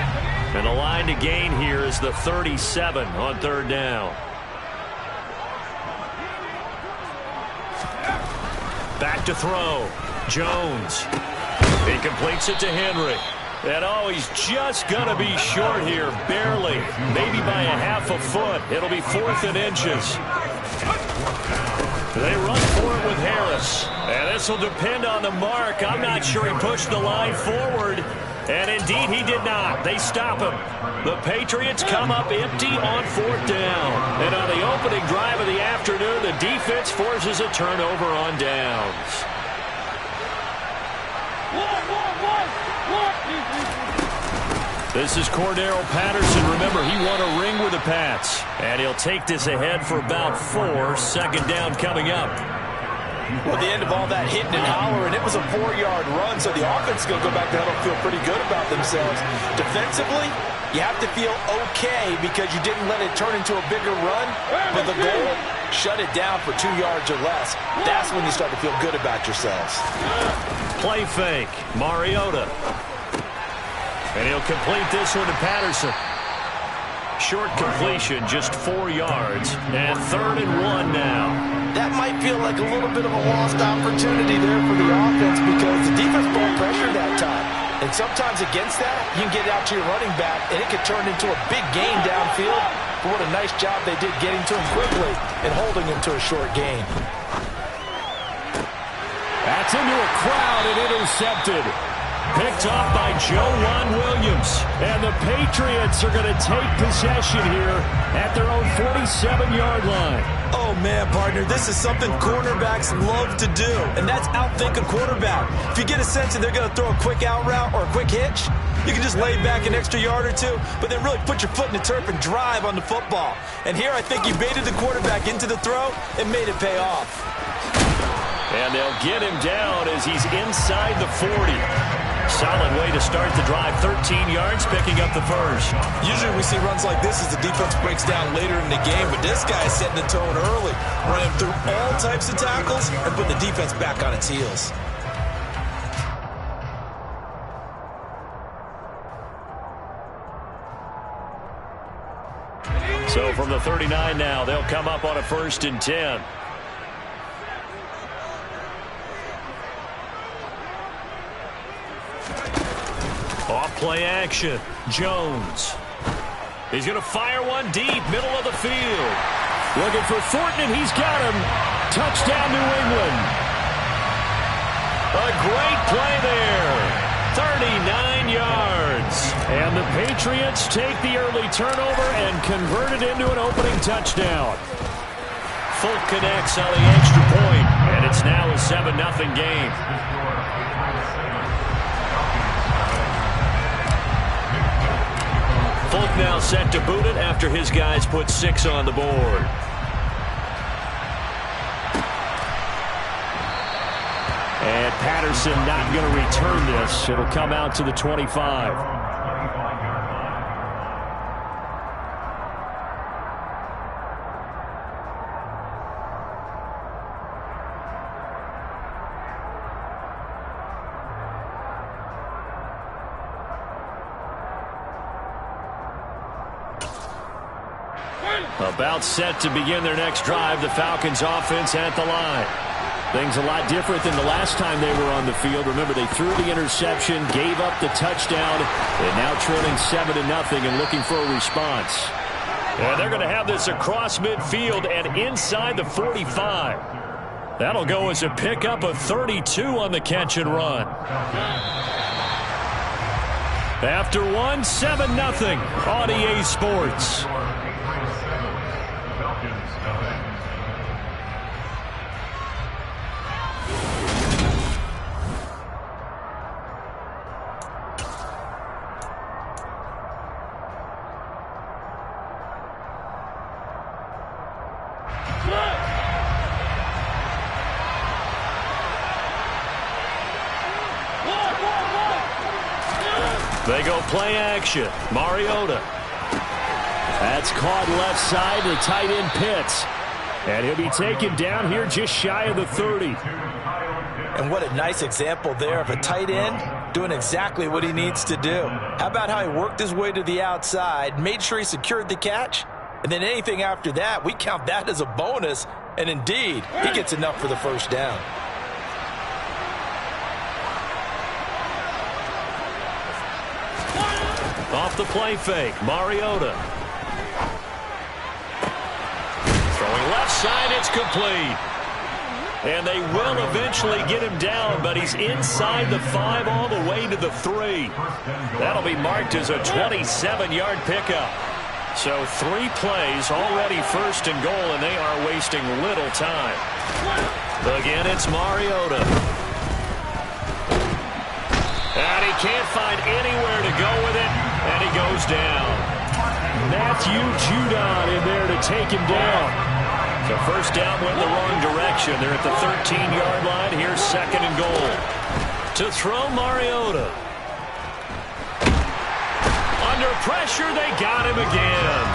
And the line to gain here is the 37 on 3rd down. Back to throw. Jones. He completes it to Henry. And oh, he's just going to be short here, barely. Maybe by a half a foot. It'll be 4th and inches. They run for it with Harris. And this will depend on the mark. I'm not sure he pushed the line forward. And indeed, he did not. They stop him. The Patriots come up empty on 4th down. And on the opening drive of the afternoon, the defense forces a turnover on downs. This is Cordero Patterson. Remember, he won a ring with the Pats. And he'll take this ahead for about 4. 2nd down coming up. Well, at the end of all that hitting and hollering, it was a 4-yard run, so the offense is going to go back there and feel pretty good about themselves. Defensively, you have to feel okay because you didn't let it turn into a bigger run. But the goal, shut it down for 2 yards or less. That's when you start to feel good about yourselves. Play fake. Mariota. And he'll complete this one to Patterson. Short completion, just 4 yards. And 3rd and 1 now. That might feel like a little bit of a lost opportunity there for the offense because the defense brought pressure that time. And sometimes against that, you can get out to your running back, and it could turn into a big gain downfield. But what a nice job they did getting to him quickly and holding him to a short gain. That's into a crowd and intercepted. Picked off by Joejuan Williams. And the Patriots are going to take possession here at their own 47-yard line. Oh, man, partner, this is something cornerbacks love to do, and that's outthink a quarterback. If you get a sense that they're going to throw a quick out route or a quick hitch, you can just lay back an extra yard or 2, but then really put your foot in the turf and drive on the football. And here I think you baited the quarterback into the throw and made it pay off. And they'll get him down as he's inside the 40. Solid way to start the drive. 13 yards, picking up the first. Usually we see runs like this as the defense breaks down later in the game, but this guy is setting the tone early, running through all types of tackles and putting the defense back on its heels. So from the 39 now, they'll come up on a 1st and 10. Off play action. Jones. He's going to fire one deep, middle of the field. Looking for Thornton, and he's got him. Touchdown, New England. A great play there. 39 yards. And the Patriots take the early turnover and convert it into an opening touchdown. Folk connects on the extra point, and it's now a 7-0 game. Folk now set to boot it after his guys put 6 on the board. And Patterson not going to return this. It'll come out to the 25. About set to begin their next drive, the Falcons offense at the line. Things a lot different than the last time they were on the field. Remember, they threw the interception, gave up the touchdown, and now trailing 7-0 and looking for a response. And they're going to have this across midfield and inside the 45. That'll go as a pickup of 32 on the catch and run. After one, 7-0 on EA Sports. They go play action. Mariota. That's caught left side to tight end Pitts. And he'll be taken down here just shy of the 30. And what a nice example there of a tight end doing exactly what he needs to do. How about how he worked his way to the outside, made sure he secured the catch, and then anything after that, we count that as a bonus. And indeed, he gets enough for the first down. Off the play fake, Mariota. Throwing left side, it's complete. And they will eventually get him down, but he's inside the 5 all the way to the 3. That'll be marked as a 27-yard pickup. So 3 plays, already 1st and goal, and they are wasting little time. Again, it's Mariota. And he can't find anywhere to go with it, and he goes down. Matthew Judon in there to take him down. So first down went the wrong direction. They're at the 13-yard line. Here's 2nd and goal. To throw, Mariota. Under pressure, they got him again.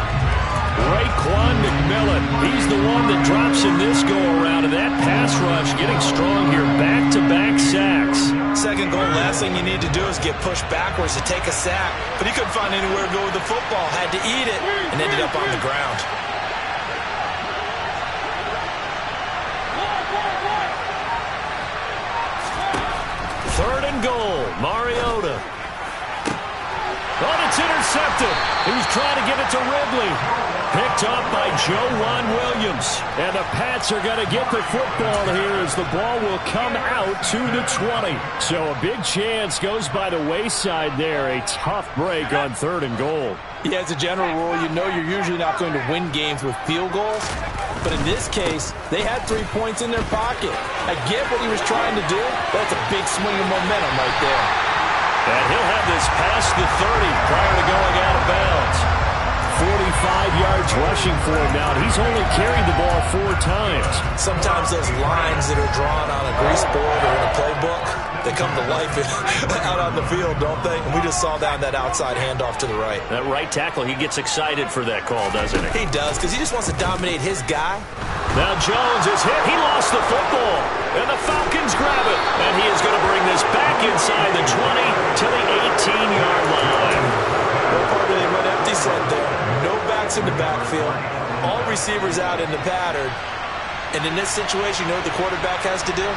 Raekwon McMillan. He's the one that drops in this go-around, and that pass rush getting strong here. Back-to-back sacks. 2nd goal, last thing you need to do is get pushed backwards to take a sack. But he couldn't find anywhere to go with the football. Had to eat it and ended up on the ground. Third and goal, Mariota. Oh, it's intercepted. He was trying to get it to Ridley. Picked off by Joejuan Williams. And the Pats are going to get the football here as the ball will come out to the 20. So a big chance goes by the wayside there. A tough break on 3rd and goal. Yeah, as a general rule, you know you're usually not going to win games with field goals. But in this case, they had 3 points in their pocket. I get what he was trying to do, but that's a big swing of momentum right there. And he'll have this past the 30 prior to going out of bounds. 45 yards rushing for him now. He's only carried the ball 4 times. Sometimes those lines that are drawn on a grease board or in a playbook, they come to life out on the field, don't they? And we just saw down that outside handoff to the right. That right tackle, he gets excited for that call, doesn't he? He does, because he just wants to dominate his guy. Now Jones is hit. He lost the football. And the Falcons grab it. And he is going to bring this back inside the 20 to the 18-yard line. No part of they went empty set there. No backs in the backfield. All receivers out in the pattern. And in this situation, you know what the quarterback has to do?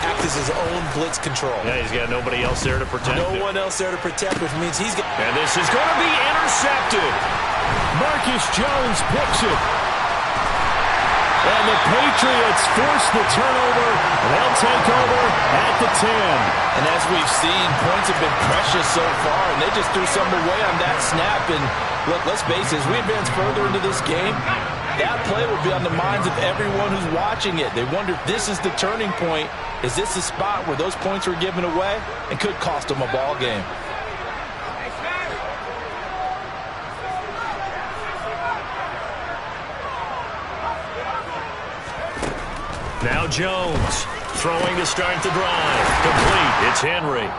Act as his own blitz control. Yeah, he's got nobody else there to protect him. No one else there to protect, which means he's got... And this is going to be intercepted. Marcus Jones picks it. And the Patriots force the turnover. They'll take over at the 10. And as we've seen, points have been precious so far, and they just threw some away on that snap. And look, let's face it, as we advance further into this game, that play will be on the minds of everyone who's watching it. They wonder if this is the turning point. Is this the spot where those points were given away and could cost them a ball game? Now Jones throwing to start the drive. Complete. It's Henry.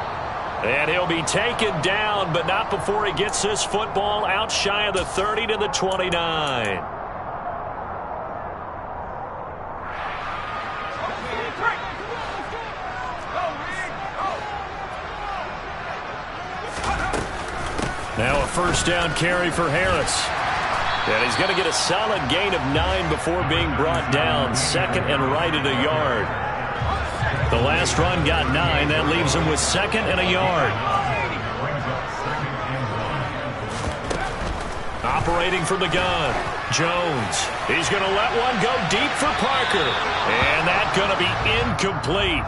And he'll be taken down, but not before he gets this football out shy of the 30 to the 29. Now a first down carry for Harris. And he's going to get a solid gain of 9 before being brought down. Second and right at a yard. The last run got 9. That leaves him with second and a yard. Operating from the gun. Jones. He's going to let one go deep for Parker. And that's going to be incomplete.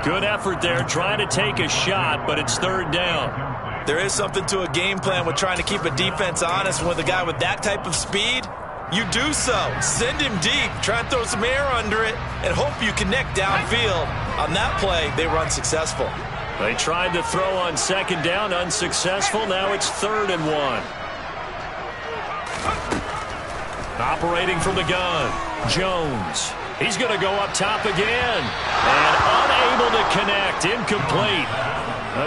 Good effort there trying to take a shot, but it's third down. There is something to a game plan with trying to keep a defense honest. With a guy with that type of speed, you do so. Send him deep. Try and throw some air under it and hope you connect downfield. On that play, they were unsuccessful. They tried to throw on second down, unsuccessful. Now it's 3rd and 1. Operating from the gun, Jones. He's going to go up top again. And unable to connect. Incomplete.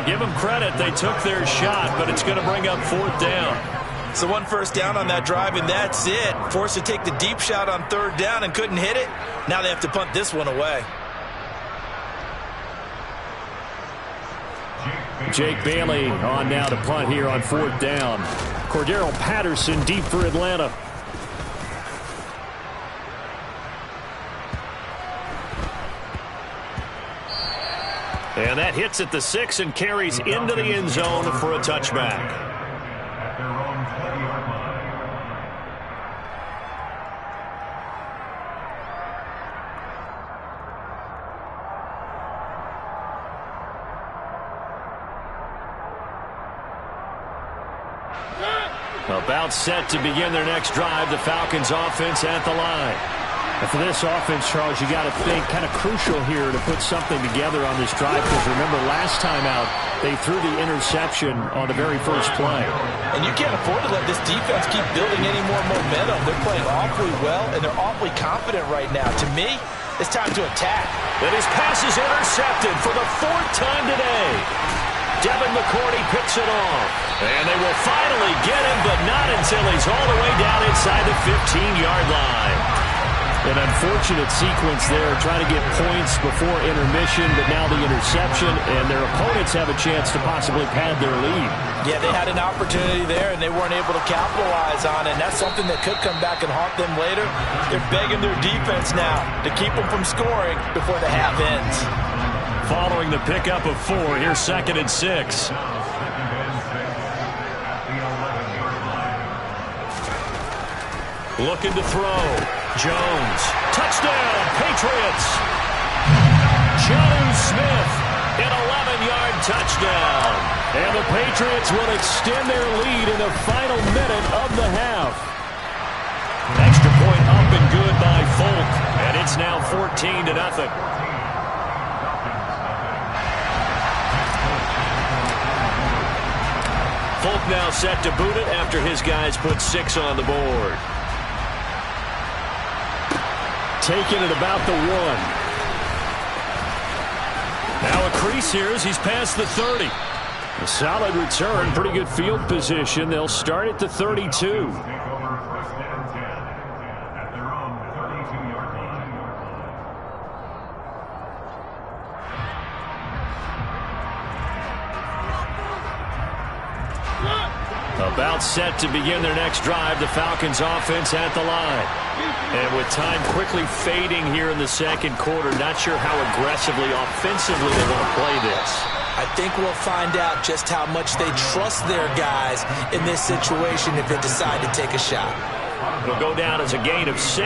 Give them credit. They took their shot, but it's going to bring up 4th down. So 1 first down on that drive, and that's it. Forced to take the deep shot on 3rd down and couldn't hit it. Now they have to punt this one away. Jake Bailey on now to punt here on 4th down. Cordero Patterson deep for Atlanta. And that hits at the 6 and carries into the end zone for a touchback. At their own 20-yard line. About set to begin their next drive. The Falcons offense at the line. And for this offense, Charles, you got to think kind of crucial here to put something together on this drive, because remember last time out they threw the interception on the very first play. And you can't afford to let this defense keep building any more momentum. They're playing awfully well, and they're awfully confident right now. To me, it's time to attack. And his pass is intercepted for the 4th time today. Devin McCourty picks it off. And they will finally get him, but not until he's all the way down inside the 15-yard line. An unfortunate sequence there, trying to get points before intermission, but now the interception, and their opponents have a chance to possibly pad their lead. Yeah, they had an opportunity there, and they weren't able to capitalize on it. And that's something that could come back and haunt them later. They're begging their defense now to keep them from scoring before the half ends. Following the pickup of 4, here's 2nd and 6. Looking to throw. Jones. Touchdown, Patriots. Jones-Smith, an 11-yard touchdown. And the Patriots will extend their lead in the final minute of the half. Extra point up and good by Folk. And it's now 14-0. Folk now set to boot it after his guys put 6 on the board. Taking it about the 1. Now a crease here as he's past the 30. A solid return, pretty good field position. They'll start at the 32. About set to begin their next drive, the Falcons offense at the line. And with time quickly fading here in the second quarter, not sure how aggressively, offensively they want to play this. I think we'll find out just how much they trust their guys in this situation if they decide to take a shot. It'll go down as a gain of 6,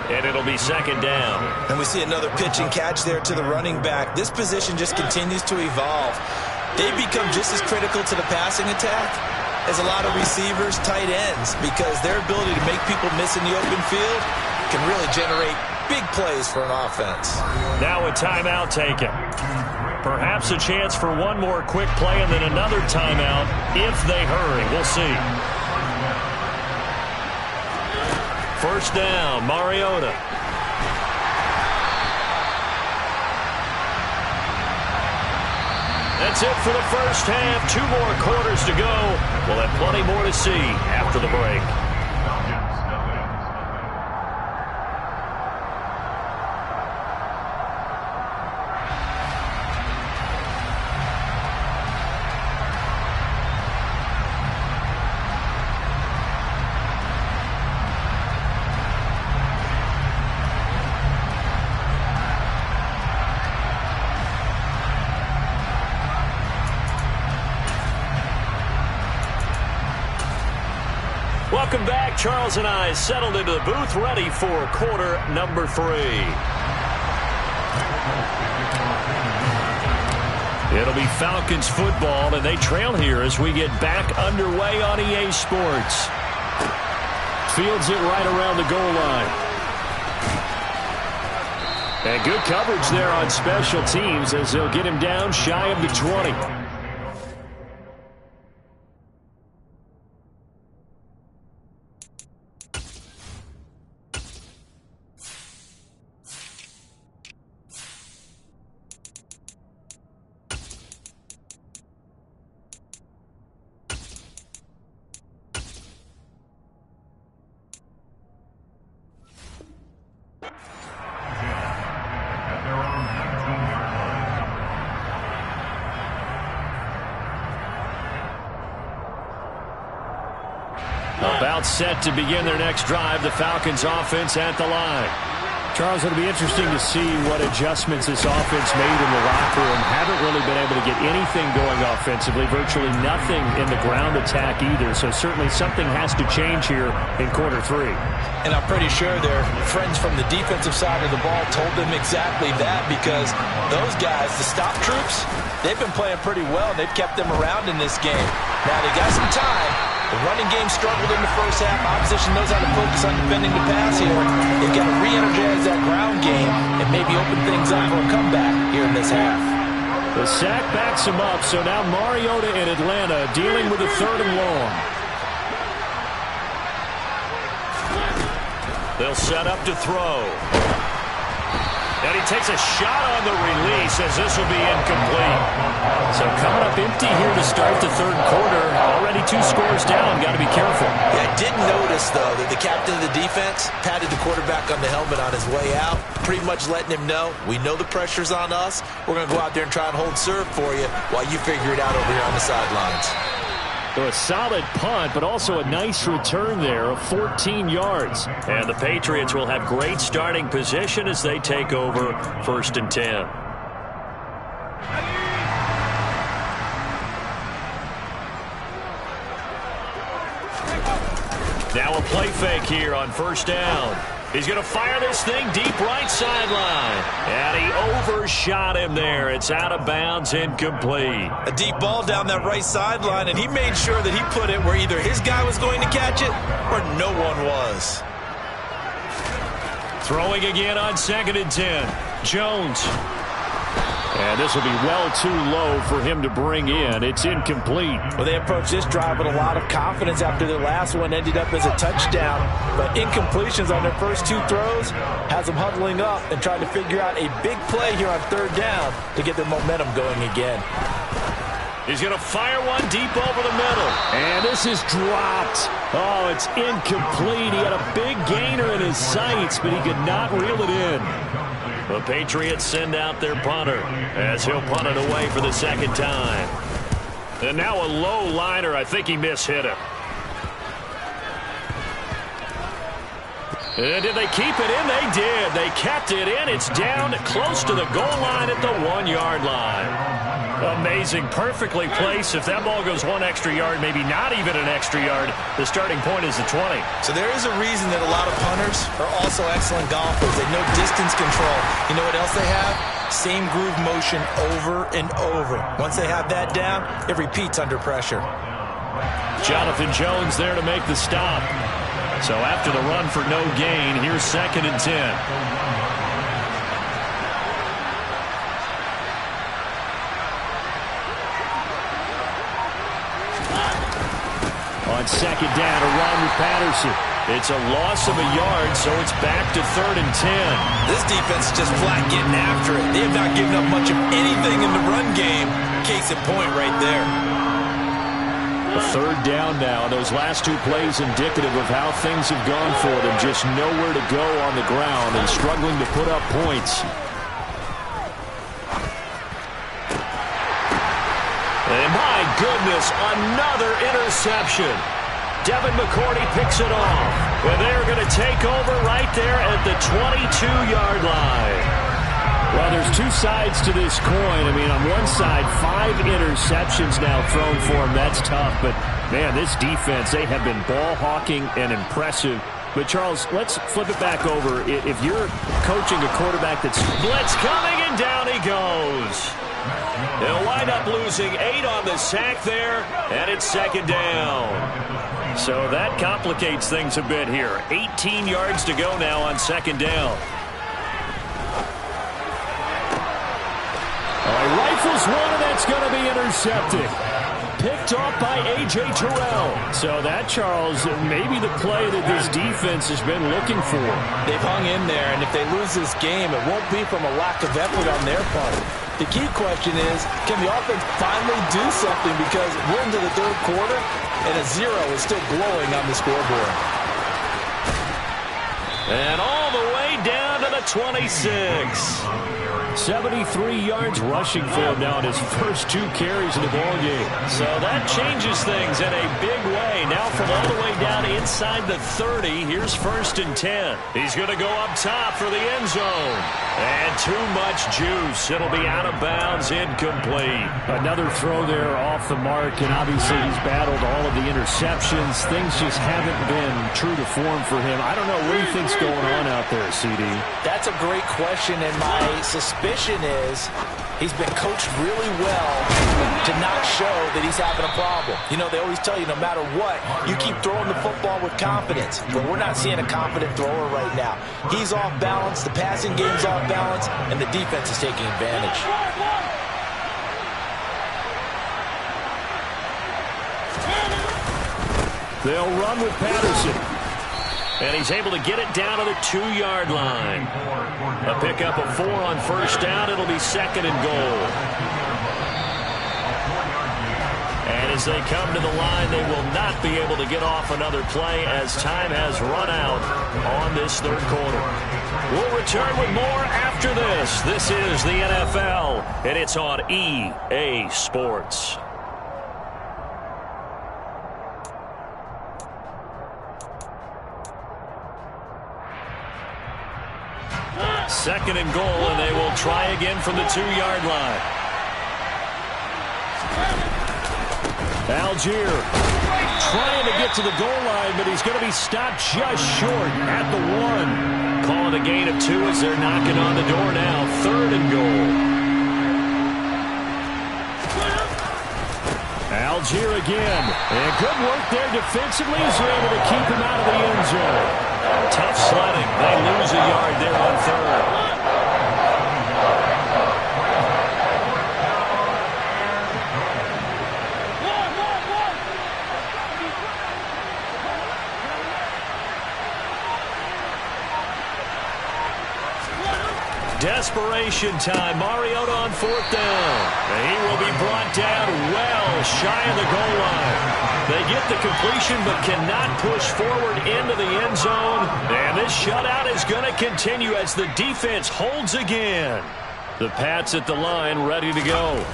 and it'll be second down. And we see another pitch and catch there to the running back. This position just continues to evolve. They become just as critical to the passing attack as a lot of receivers, tight ends, because their ability to make people miss in the open field can really generate big plays for an offense. Now a timeout taken. Perhaps a chance for one more quick play and then another timeout if they hurry. We'll see. First down, Mariota. That's it for the first half. 2 more quarters to go. We'll have plenty more to see after the break. Welcome back. Charles and I settled into the booth, ready for quarter number 3. It'll be Falcons football, and they trail here as we get back underway on EA Sports. Fields it right around the goal line. And good coverage there on special teams as they'll get him down shy of the 20. About set to begin their next drive, the Falcons offense at the line. Charles, it'll be interesting to see what adjustments this offense made in the locker room. Haven't really been able to get anything going offensively, virtually nothing in the ground attack either. So certainly something has to change here in quarter 3. And I'm pretty sure their friends from the defensive side of the ball told them exactly that, because those guys, the stop troops, they've been playing pretty well. They've kept them around in this game. Now they got some time. The running game struggled in the first half. Opposition knows how to focus on defending the pass here. They've got to re-energize that ground game and maybe open things up for a comeback here in this half. The sack backs him up, so now Mariota in Atlanta dealing with a 3rd and long. They'll set up to throw. And he takes a shot on the release as this will be incomplete. So coming up empty here to start the 3rd quarter. Already 2 scores down. Got to be careful. Yeah, I did notice, though, that the captain of the defense patted the quarterback on the helmet on his way out, pretty much letting him know, we know the pressure's on us. We're going to go out there and try and hold serve for you while you figure it out over here on the sidelines. So a solid punt, but also a nice return there of 14 yards. And the Patriots will have great starting position as they take over 1st and 10. Now a play fake here on 1st down. He's going to fire this thing deep right sideline. And he overshot him there. It's out of bounds, incomplete. A deep ball down that right sideline, and he made sure that he put it where either his guy was going to catch it or no one was. Throwing again on 2nd and 10. Jones. And this will be well too low for him to bring in. It's incomplete. Well, they approached this drive with a lot of confidence after their last one ended up as a touchdown. But incompletions on their first 2 throws has them huddling up and trying to figure out a big play here on 3rd down to get their momentum going again. He's going to fire one deep over the middle. And this is dropped. Oh, it's incomplete. He had a big gainer in his sights, but he could not reel it in. The Patriots send out their punter as he'll punt it away for the 2nd time. And now a low liner. I think he mishit him. And did they keep it in? They did. They kept it in. It's down close to the goal line at the 1-yard line. Amazing. Perfectly placed. If that ball goes 1 extra yard, maybe not even an extra yard, the starting point is the 20. So there is a reason that a lot of punters are also excellent golfers. They know distance control. You know what else they have? Same groove motion over and over. Once they have that down, it repeats under pressure. Jonathan Jones there to make the stop. So after the run for no gain, here's 2nd and 10. On 2nd down, a run with Patterson. It's a loss of a yard, so it's back to 3rd and 10. This defense is just flat getting after it. They have not given up much of anything in the run game. Case in point right there. A 3rd down now. Those last 2 plays indicative of how things have gone for them. Just nowhere to go on the ground and struggling to put up points. And my goodness, another interception. Devin McCourty picks it off. And they're going to take over right there at the 22-yard line. Well, there's 2 sides to this coin. I mean, on one side, 5 interceptions now thrown for him. That's tough. But, man, this defense, they have been ball hawking and impressive. But, Charles, let's flip it back over. If you're coaching a quarterback that's blitz coming, and down he goes. They'll wind up losing 8 on the sack there, and it's 2nd down. So that complicates things a bit here. 18 yards to go now on 2nd down. He rifles one, and that's going to be intercepted. Picked off by A.J. Terrell. So that, Charles, maybe the play that this defense has been looking for. They've hung in there, and if they lose this game, it won't be from a lack of effort on their part. The key question is, can the offense finally do something? Because we're into the 3rd quarter, and a 0 is still glowing on the scoreboard. And all the way down to the 26. 73 yards rushing for him now in his first 2 carries in the ballgame. So that changes things in a big way. Now from all the way down inside the 30, here's 1st and 10. He's going to go up top for the end zone. And too much juice. It'll be out of bounds, incomplete. Another throw there off the mark, and obviously he's battled all of the interceptions. Things just haven't been true to form for him. I don't know what he thinks going on out there, CD. That's a great question, and my suspicion is he's been coached really well to not show that he's having a problem. You know, they always tell you no matter what, you keep throwing the football with confidence. But we're not seeing a confident thrower right now. He's off balance, the passing game's off balance, and the defense is taking advantage. They'll run with Patterson. And he's able to get it down to the 2-yard line. A pickup of 4 on 1st down. It'll be 2nd and goal. And as they come to the line, they will not be able to get off another play as time has run out on this 3rd quarter. We'll return with more after this. This is the NFL, and it's on EA Sports. Second and goal, and they will try again from the 2-yard line. Algier trying to get to the goal line, but he's going to be stopped just short at the 1. Calling a gain of 2 as they're knocking on the door now. 3rd and goal. Algier again. And good work there defensively as they're able to keep him out of the end zone. Tough sledding. They lose a yard there on 3rd. Desperation time. Mariota on 4th down. And he will be brought down well shy of the goal line. They get the completion but cannot push forward into the end zone. And this shutout is going to continue as the defense holds again. The Pats at the line ready to go.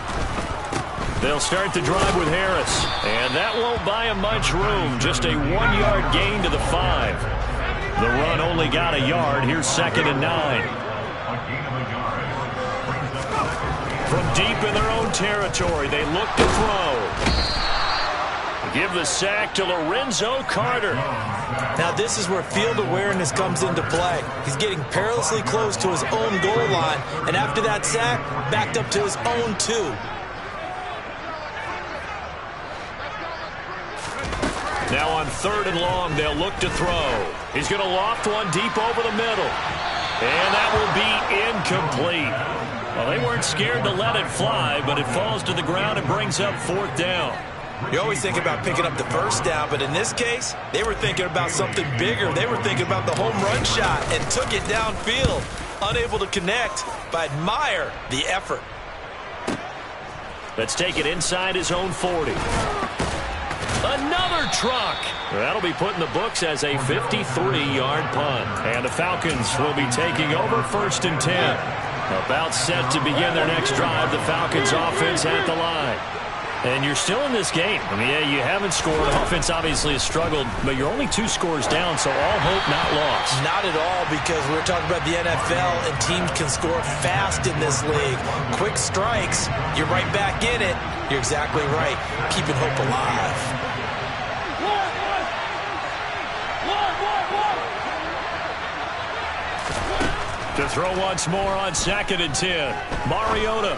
They'll start the drive with Harris. And that won't buy him much room. Just a 1-yard gain to the 5. The run only got a yard. Here's 2nd and 9. From deep in their own territory, they look to throw. Give the sack to Lorenzo Carter. Now this is where field awareness comes into play. He's getting perilously close to his own goal line, and after that sack, backed up to his own 2. Now on 3rd and long, they'll look to throw. He's going to loft one deep over the middle. And that will be incomplete. Well, they weren't scared to let it fly, but it falls to the ground and brings up 4th down. You always think about picking up the 1st down, but in this case, they were thinking about something bigger. They were thinking about the home run shot and took it downfield. Unable to connect, but admire the effort. Let's take it inside his own 40. Another truck. That'll be put in the books as a 53-yard punt. And the Falcons will be taking over 1st and 10. About set to begin their next drive. The Falcons offense at the line. And you're still in this game. I mean, yeah, you haven't scored. Offense obviously has struggled, but you're only 2 scores down, so all hope not lost. Not at all, because we're talking about the NFL, and teams can score fast in this league. Quick strikes, you're right back in it. You're exactly right. Keeping hope alive. To throw once more on 2nd and 10. Mariota.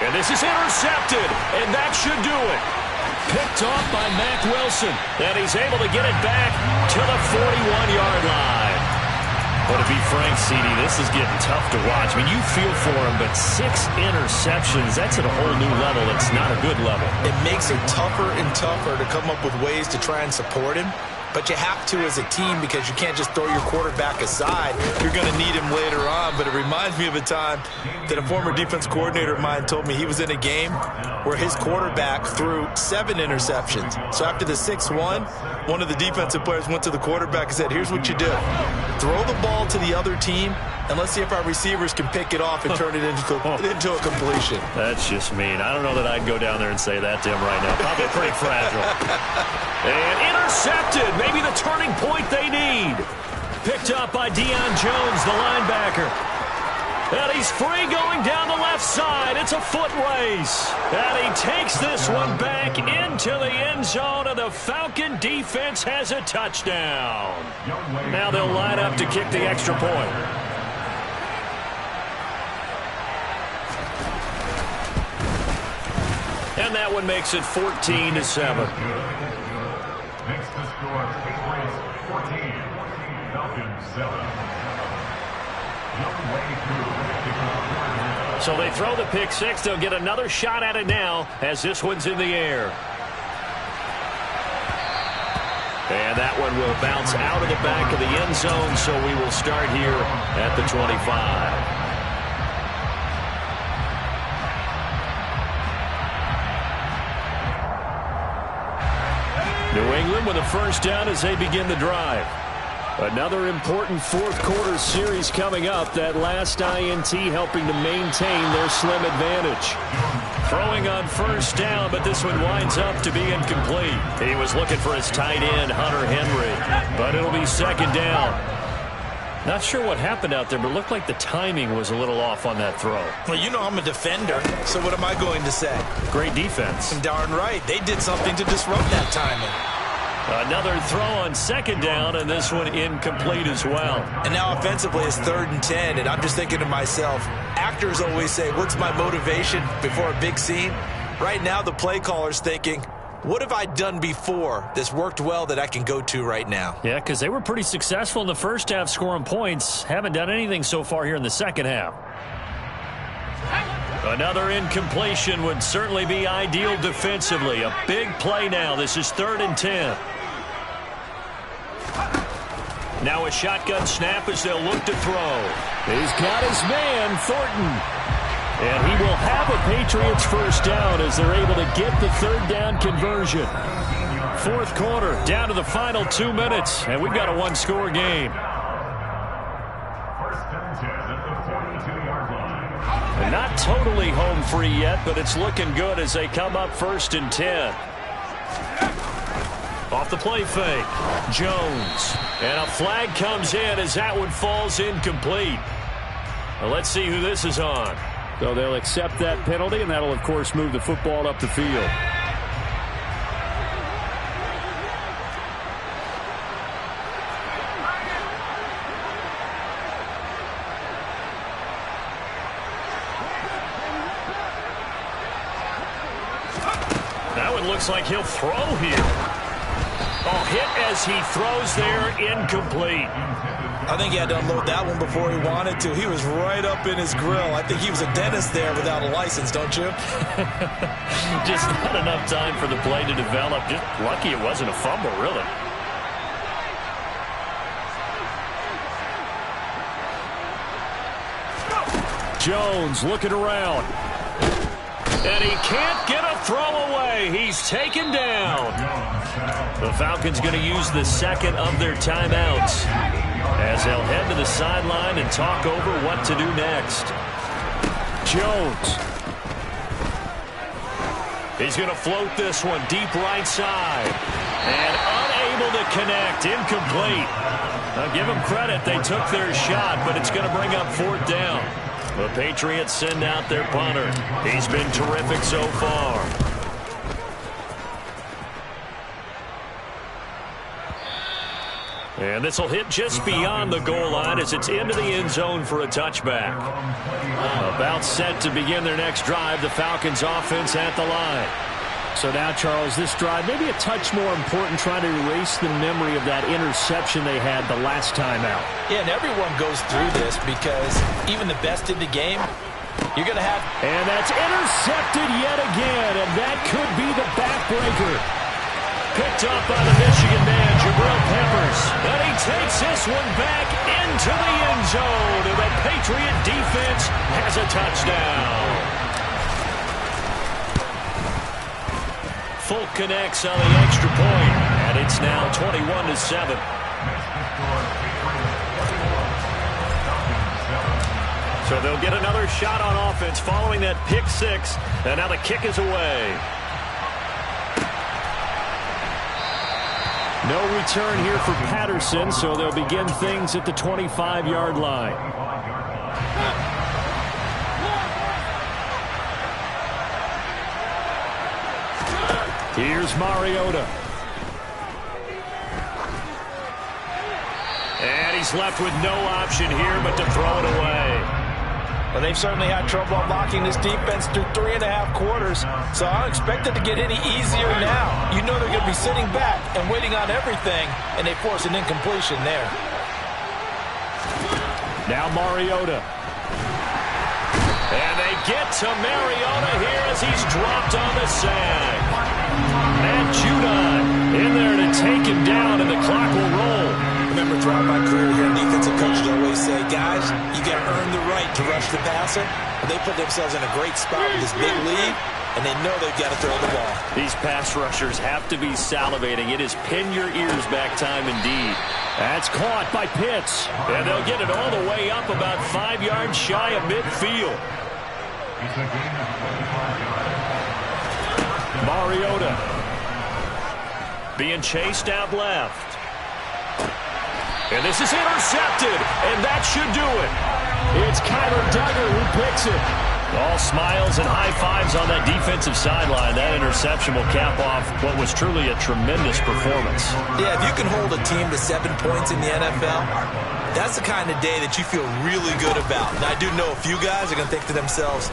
And this is intercepted, and that should do it. Picked off by Mack Wilson, and he's able to get it back to the 41-yard line. But to be frank, CD, this is getting tough to watch. I mean, you feel for him, but 6 interceptions, that's at a whole new level. It's not a good level. It makes it tougher and tougher to come up with ways to try and support him. But you have to as a team, because you can't just throw your quarterback aside. You're going to need him later on. But it reminds me of a time that a former defense coordinator of mine told me he was in a game where his quarterback threw 7 interceptions. So after the 6th one of the defensive players went to the quarterback and said, here's what you do. Throw the ball to the other team, and let's see if our receivers can pick it off and turn it into a completion. That's just mean. I don't know that I'd go down there and say that to him right now. Probably pretty fragile. And intercepted. Maybe the turning point they need. Picked up by Deion Jones, the linebacker. And he's free going down the left side. It's a foot race. And he takes this one back into the end zone, and the Falcon defense has a touchdown. Now they'll line up to kick the extra point. And that one makes it 14-7. Next to score, Patriots 14, Falcons 7. So they throw the pick 6. They'll get another shot at it now as this one's in the air. And that one will bounce out of the back of the end zone, so we will start here at the 25. New England with a 1st down as they begin the drive. Another important 4th quarter series coming up. That last INT helping to maintain their slim advantage. Throwing on 1st down, but this one winds up to be incomplete. He was looking for his tight end, Hunter Henry, but it'll be 2nd down. Not sure what happened out there, but it looked like the timing was a little off on that throw. Well, you know I'm a defender, so what am I going to say? Great defense. Darn right. They did something to disrupt that timing. Another throw on 2nd down, and this one incomplete as well. And now offensively it's 3rd and 10, and I'm just thinking to myself, actors always say, what's my motivation before a big scene? Right now the play caller's thinking, what have I done before that's worked well that I can go to right now? Yeah, because they were pretty successful in the 1st half scoring points. Haven't done anything so far here in the 2nd half. Another incompletion would certainly be ideal defensively. A big play now. This is 3rd and 10. Now a shotgun snap as they'll look to throw. He's got his man, Thornton. And he will have a Patriots first down as they're able to get the third down conversion. Fourth quarter, down to the final 2 minutes, and we've got a one-score game. First and 10 at the 42-yard line. Not totally home free yet, but it's looking good as they come up 1st and 10. Off the play fake, Jones. And a flag comes in as that one falls incomplete. Well, let's see who this is on. So they'll accept that penalty, and that'll, of course, move the football up the field. That one looks like he'll throw here. Oh, hit as he throws there, incomplete. I think he had to unload that one before he wanted to. He was right up in his grill. I think he was a dentist there without a license, don't you? Just not enough time for the play to develop. Just lucky it wasn't a fumble, really. Jones looking around. And he can't get a throw away. He's taken down. The Falcons going to use the second of their timeouts as they'll head to the sideline and talk over what to do next. Jones. He's going to float this one deep right side. And unable to connect. Incomplete. Now give them credit. They took their shot, but it's going to bring up 4th down. The Patriots send out their punter. He's been terrific so far. And this will hit just beyond the goal line as it's into the end zone for a touchback. About set to begin their next drive, the Falcons offense at the line. So now, Charles, this drive maybe a touch more important, trying to erase the memory of that interception they had the last time out. Yeah, and everyone goes through this because even the best in the game, you're going to have... And that's intercepted yet again, and that could be the backbreaker. Picked up by the Michigan man, Jabril Peppers. And he takes this one back into the end zone, and the Patriot defense has a touchdown. Folk connects on the extra point, and it's now 21-7. So they'll get another shot on offense following that pick six, and now the kick is away. No return here for Patterson, so they'll begin things at the 25-yard line. Here's Mariota. And he's left with no option here but to throw it away. Well, they've certainly had trouble unlocking this defense through 3.5 quarters, so I don't expect it to get any easier now. You know they're going to be sitting back and waiting on everything, and they force an incompletion there. Now Mariota. And they get to Mariota here as he's dropped on the sag. And Judon in there to take him down, and the clock will roll. Remember, throughout my career here, defensive coaches always say, guys, you got to earn the right to rush the passer. And they put themselves in a great spot with this big lead, and they know they've got to throw the ball. These pass rushers have to be salivating. It is pin your ears back time indeed. That's caught by Pitts. And they'll get it all the way up about 5 yards shy of midfield. Mariota being chased out left. And this is intercepted, and that should do it. It's Kyler Duggar who picks it. All smiles and high fives on that defensive sideline. That interception will cap off what was truly a tremendous performance. Yeah, if you can hold a team to 7 points in the NFL, that's the kind of day that you feel really good about. And I do know a few guys are going to think to themselves,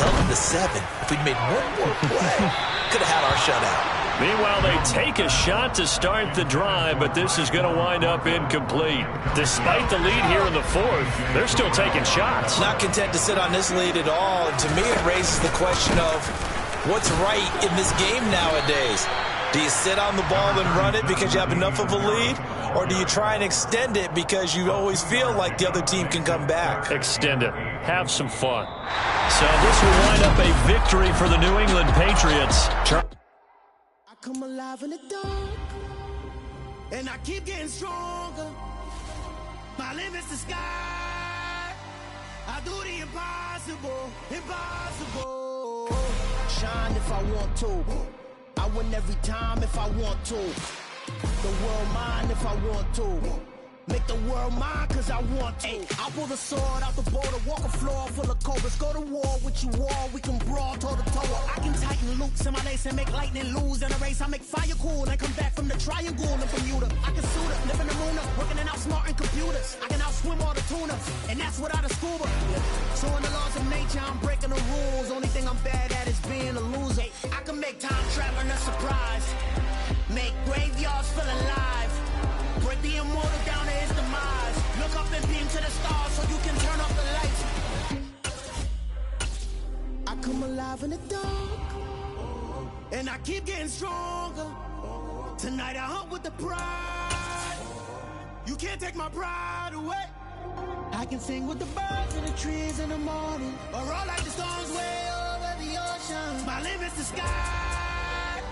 held them to 7. If we'd made one more play, could have had our shutout. Meanwhile, they take a shot to start the drive, but this is going to wind up incomplete. Despite the lead here in the fourth, they're still taking shots. Not content to sit on this lead at all, and to me it raises the question of what's right in this game nowadays. Do you sit on the ball and run it because you have enough of a lead? Or do you try and extend it because you always feel like the other team can come back? Extend it. Have some fun. So this will wind up a victory for the New England Patriots. I come alive in the dark, and I keep getting stronger. My limit's the sky. I do the impossible, impossible. Shine if I want to. I win every time if I want to. The world mine if I want to. Make the world mine cause I want to. I'll pull the sword out the border, walk a floor full of cobras. Go to war with you all, we can brawl toe to toe. I can tighten loops in my lace and make lightning lose in a race. I make fire cool and come back from the triangle in Bermuda. I can suit up, live in the moon up, working and outsmarting computers. I can outswim all the tuna, and that's without a scuba. So in the laws of nature, I'm breaking the rules. Only thing I'm bad at is being a loser. I can make time traveling a surprise. Make graveyards feel alive. Break the immortal down to his demise. Look up and beam to the stars so you can turn off the lights. I come alive in the dark, and I keep getting stronger. Tonight I hunt with the pride. You can't take my pride away. I can sing with the birds and the trees in the morning, or roll like the storms way over the ocean. My limit's the sky.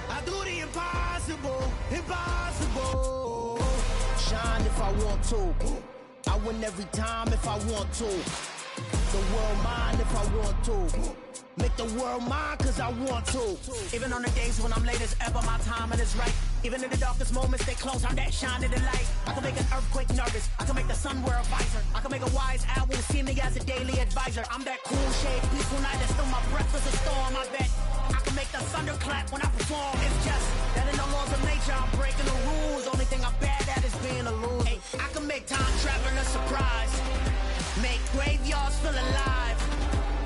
I do the impossible, impossible. Shine if I want to. I win every time if I want to. The world mine if I want to. Make the world mine cause I want to. Even on the days when I'm late as ever, my timing is right. Even in the darkest moments, stay close, I'm that shining the light. I can make an earthquake nervous, I can make the sun wear a visor. I can make a wise owl see me as a daily advisor. I'm that cool shade, peaceful night that still my breath is a storm, I bet. I can make the thunder clap when I perform. It's just that in the laws of nature, I'm breaking the rules. Only thing I'm bad at is being a loser. Hey, I can make time traveling a surprise. Make graveyards feel alive.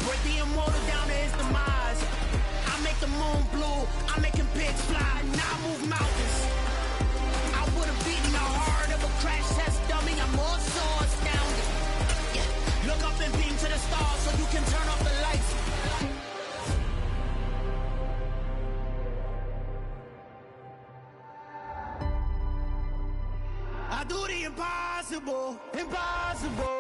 Break the immortal down to his demise. I make the moon blue. I'm making pigs fly. Now I move mountains. I would have beaten the heart of a crash test dummy. I'm more so astounded. Yeah. Look up and beam to the stars so you can turn off the lights. I do the impossible, impossible.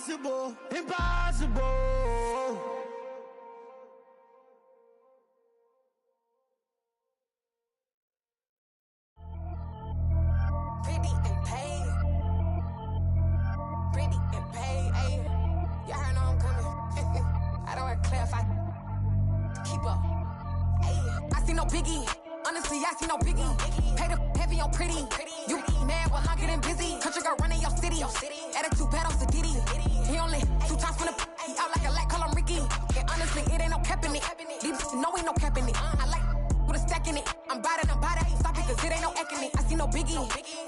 Impossible, impossible. Pretty and paid. Pretty and paid, ayy. Y'all heard I'm coming. I don't want to clarify. Keep up. Ayy. I see no biggie. Honestly, I see no biggie. Pay the heavy on pretty. You mad while I'm getting busy. Country girl running your city. Attitude bad on Sadidi. He only 2 times from the he out like a lack, call him Ricky. And honestly, it ain't no cap in it. These know ain't no cap in it. I like with a stack in it. I'm about it. Stop it, cause it ain't no eck in it. I see no biggie.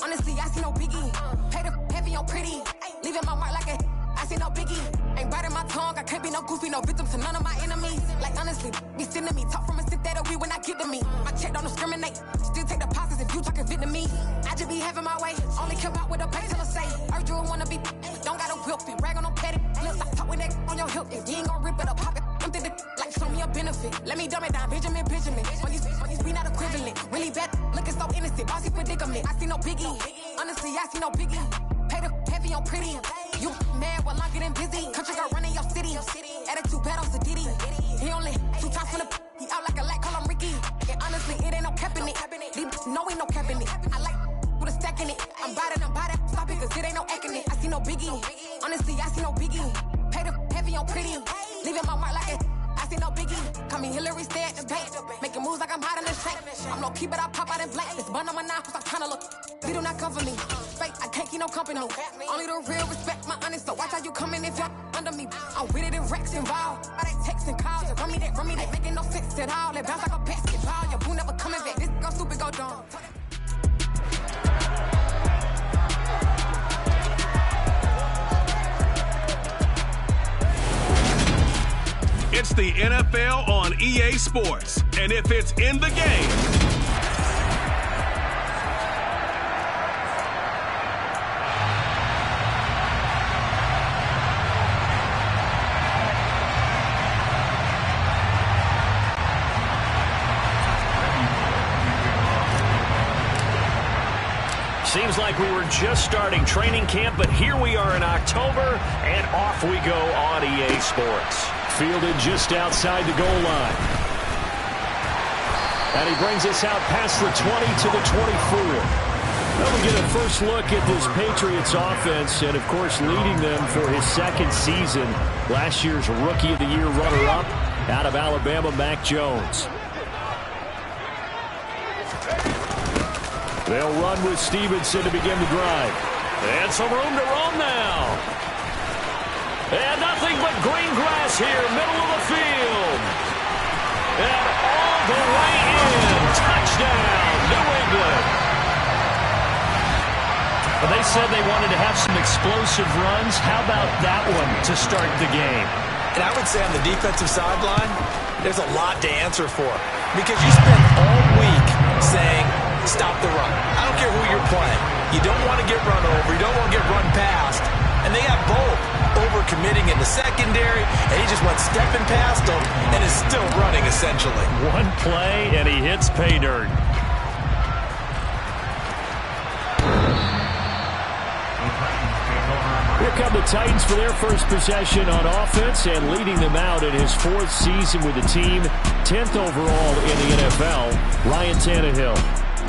Honestly, I see no biggie. Pay the heavy on pretty. Leaving my mark like a I see no biggie. Ain't biting my tongue. I can't be no goofy, no victim to none of my enemies. Like honestly, be sending me talk from a sip that we when I get to me. My check don't discriminate. Still take deposits if you talking Vietnamese. I just be having my way. Only care about what the pay teller say. Urge you wanna be. Don't gotta whip it. Rag on no petty. Let's stop talking that on your hip. If you ain't gon' rip it up, pop it. Empty the like show me a benefit. Let me dumb it down. Benjamin. When we not equivalent. Really bad. Looking so innocent. Bossy predicament. I see no biggie. Honestly, I see no biggie. Pay the heavy on pretty. You mad while I'm getting busy. Country girl running your city. Attitude bad on Sadidi. He only 2 times from the he out like a lack, call him Ricky. And honestly, it ain't no cap in it. These know ain't no cap in it. I like with a stack in it. I'm about it. Stop it, cause it ain't no eck in it. I see no biggie. Honestly, I see no biggie. Pay the heavy on pretty. Leaving my mark like a I see no biggie. Call me Hillary, stay at the bank. Making moves like I'm hot in the shank. I'm low key, but I pop out in blank. This bun on my knife, cause I'm tryna look. They do not cover me. Fake, I can't keep no company. Only the real respect my honest. So watch how you coming if you're under me. I'm with it in Rex involved. I they text and calls. Run me that. Making no sense at all. It bounce like a basketball. Your boo never coming back. This go stupid, go dumb. It's the NFL on EA Sports. And if it's in the game, seems like we were just starting training camp, but here we are in October, and off we go on EA Sports. Fielded just outside the goal line. And he brings us out past the 20 to the 24. Now we get a first look at this Patriots offense, and of course leading them for his second season. Last year's Rookie of the Year runner-up out of Alabama, Mac Jones. They'll run with Stevenson to begin the drive. And some room to roam now. And nothing but green grass here, middle of the field. And all the way in. Touchdown, New England. Well, they said they wanted to have some explosive runs. How about that one to start the game? And I would say on the defensive sideline, there's a lot to answer for. Because you spent all week saying, stop the run. I don't care who you're playing. You don't want to get run over. You don't want to get run past. And they got both over-committing in the secondary, and he just went stepping past them and is still running, essentially. One play, and he hits pay dirt. Here come the Titans for their first possession on offense, and leading them out in his fourth season with the team, 10th overall in the NFL, Ryan Tannehill.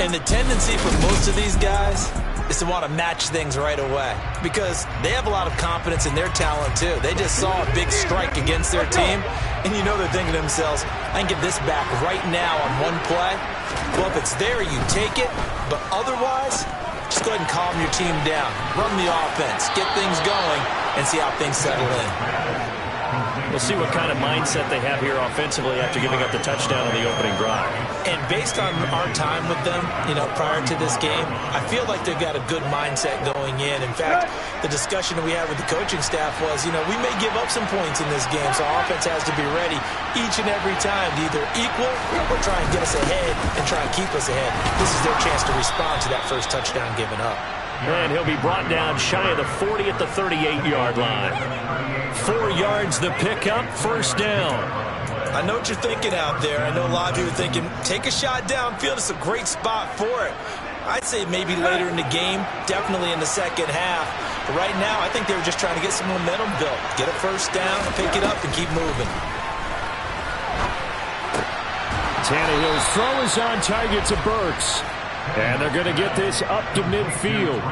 And the tendency for most of these guys is to want to match things right away because they have a lot of confidence in their talent too. They just saw a big strike against their team, and you know they're thinking to themselves, I can get this back right now on one play. Well, if it's there, you take it, but otherwise, just go ahead and calm your team down. Run the offense, get things going, and see how things settle in. We'll see what kind of mindset they have here offensively after giving up the touchdown on the opening drive. And based on our time with them, prior to this game, I feel like they've got a good mindset going in. In fact, the discussion that we had with the coaching staff was, we may give up some points in this game, so our offense has to be ready each and every time to either equal or try and get us ahead and try and keep us ahead. This is their chance to respond to that first touchdown given up. And he'll be brought down shy of the 40 at the 38-yard line. 4 yards the pickup, first down. I know what you're thinking out there. I know a lot of you are thinking, take a shot downfield. It's a great spot for it. I'd say maybe later in the game, definitely in the second half. But right now, I think they were just trying to get some momentum built. Get a first down, pick it up, and keep moving. Tannehill's throw is on target to Burks. And they're going to get this up to midfield.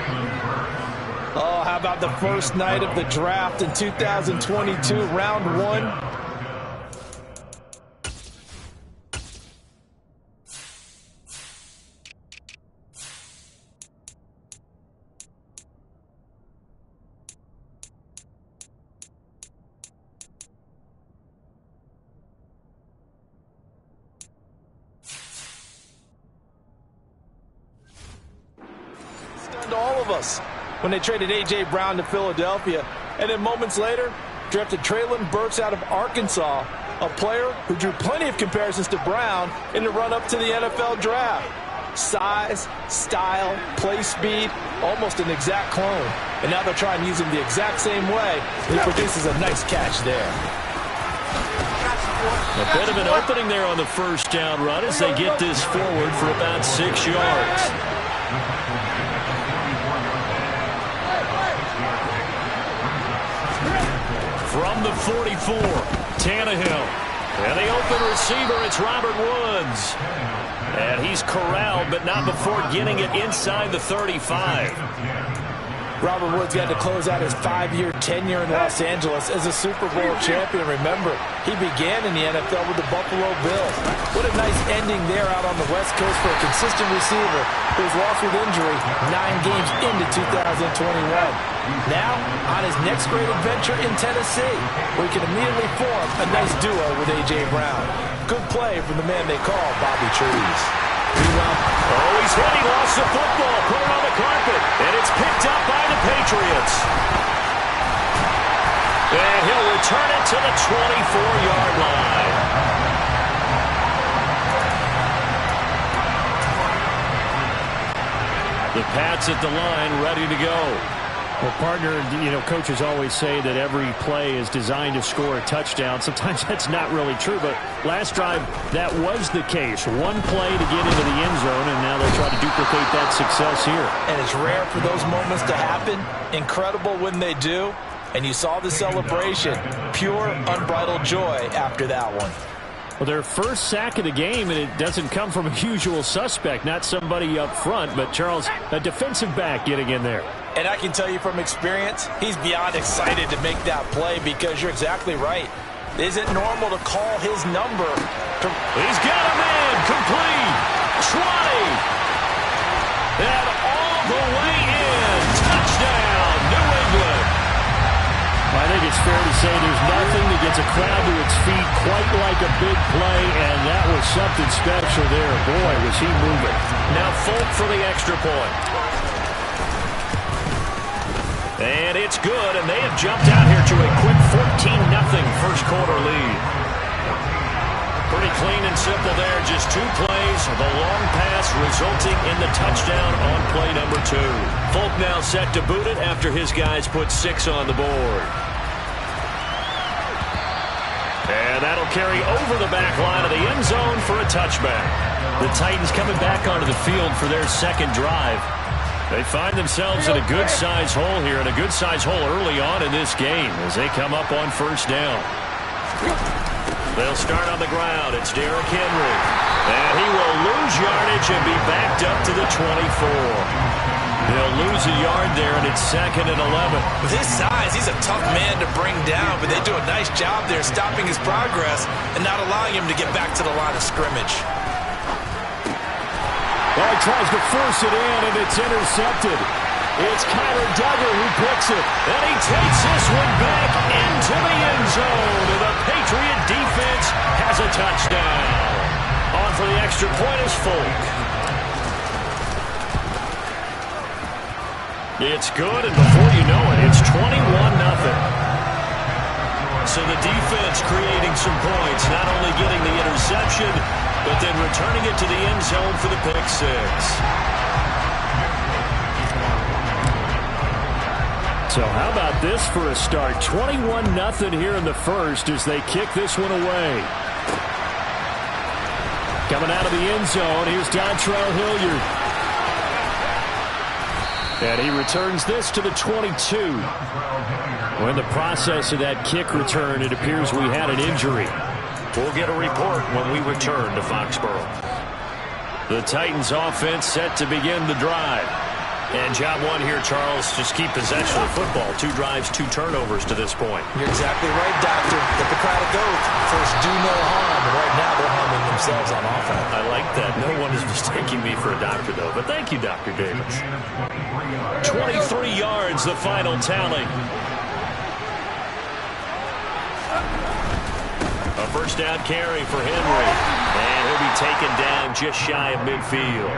Oh, how about the first night of the draft in 2022, round 1? All of us when they traded A.J. Brown to Philadelphia, and then moments later drafted Treylon Burks out of Arkansas, a player who drew plenty of comparisons to Brown in the run-up to the NFL draft. Size, style, play speed, almost an exact clone. And now they're trying to use him the exact same way, and he produces a nice catch there. A bit of an opening there on the first down run as they get this forward for about 6 yards. From the 44, Tannehill. And the open receiver, it's Robert Woods. And he's corralled, but not before getting it inside the 35. Robert Woods got to close out his 5-year tenure in Los Angeles as a Super Bowl champion. Remember, he began in the NFL with the Buffalo Bills. What a nice ending there out on the West Coast for a consistent receiver who was lost with injury 9 games into 2021. Now, on his next great adventure in Tennessee, where he can immediately form a nice duo with A.J. Brown. Good play from the man they call Bobby Trees. Oh, he's hit. He lost the football. Put it on the carpet. And it's picked up by the Patriots. And he'll return it to the 24-yard line. The Pats at the line, ready to go. Well, partner, coaches always say that every play is designed to score a touchdown. Sometimes that's not really true, but last drive, that was the case. One play to get into the end zone, and now they'll try to duplicate that success here. And it's rare for those moments to happen. Incredible when they do. And you saw the celebration. Pure, unbridled joy after that one. Well, their first sack of the game, and it doesn't come from a usual suspect, not somebody up front, but Charles, a defensive back getting in there. And I can tell you from experience, he's beyond excited to make that play because you're exactly right. Is it normal to call his number? He's got him in, complete, 20, and all the way in, touchdown, New England. I think it's fair to say there's nothing that gets a crowd to its feet quite like a big play, and that was something special there. Boy, was he moving. Now Folk for the extra point. And it's good, and they have jumped out here to a quick 14-0 first quarter lead. Pretty clean and simple there, just 2 plays. The long pass resulting in the touchdown on play number 2. Folk now set to boot it after his guys put 6 on the board. And that'll carry over the back line of the end zone for a touchback. The Titans coming back onto the field for their second drive. They find themselves in a good-sized hole here, and a good-sized hole early on in this game as they come up on first down. They'll start on the ground. It's Derrick Henry. And he will lose yardage and be backed up to the 24. They'll lose a yard there, and it's 2nd and 11. With his size, he's a tough man to bring down, but they do a nice job there stopping his progress and not allowing him to get back to the line of scrimmage. Well, he tries to force it in, and it's intercepted. It's Kyler Duggar who picks it, and he takes this one back into the end zone. And the Patriot defense has a touchdown. On for the extra point is Folk. It's good, and before you know it, it's 21-0. So the defense creating some points, not only getting the interception, but then returning it to the end zone for the pick 6. So how about this for a start? 21-0 here in the first as they kick this one away. Coming out of the end zone, here's Dontrell Hilliard. And he returns this to the 22. Well, in the process of that kick return, it appears we had an injury. We'll get a report when we return to Foxborough. The Titans offense set to begin the drive. And job one here, Charles, just keep possession of the football. 2 drives, 2 turnovers to this point. You're exactly right, Doctor. Hippocratic oath. First, do no harm. And right now, they're harming themselves on offense. I like that. No one is mistaking me for a doctor, though. But thank you, Dr. Davis. 23 yards, the final tally. A first down carry for Henry. And he'll be taken down just shy of midfield.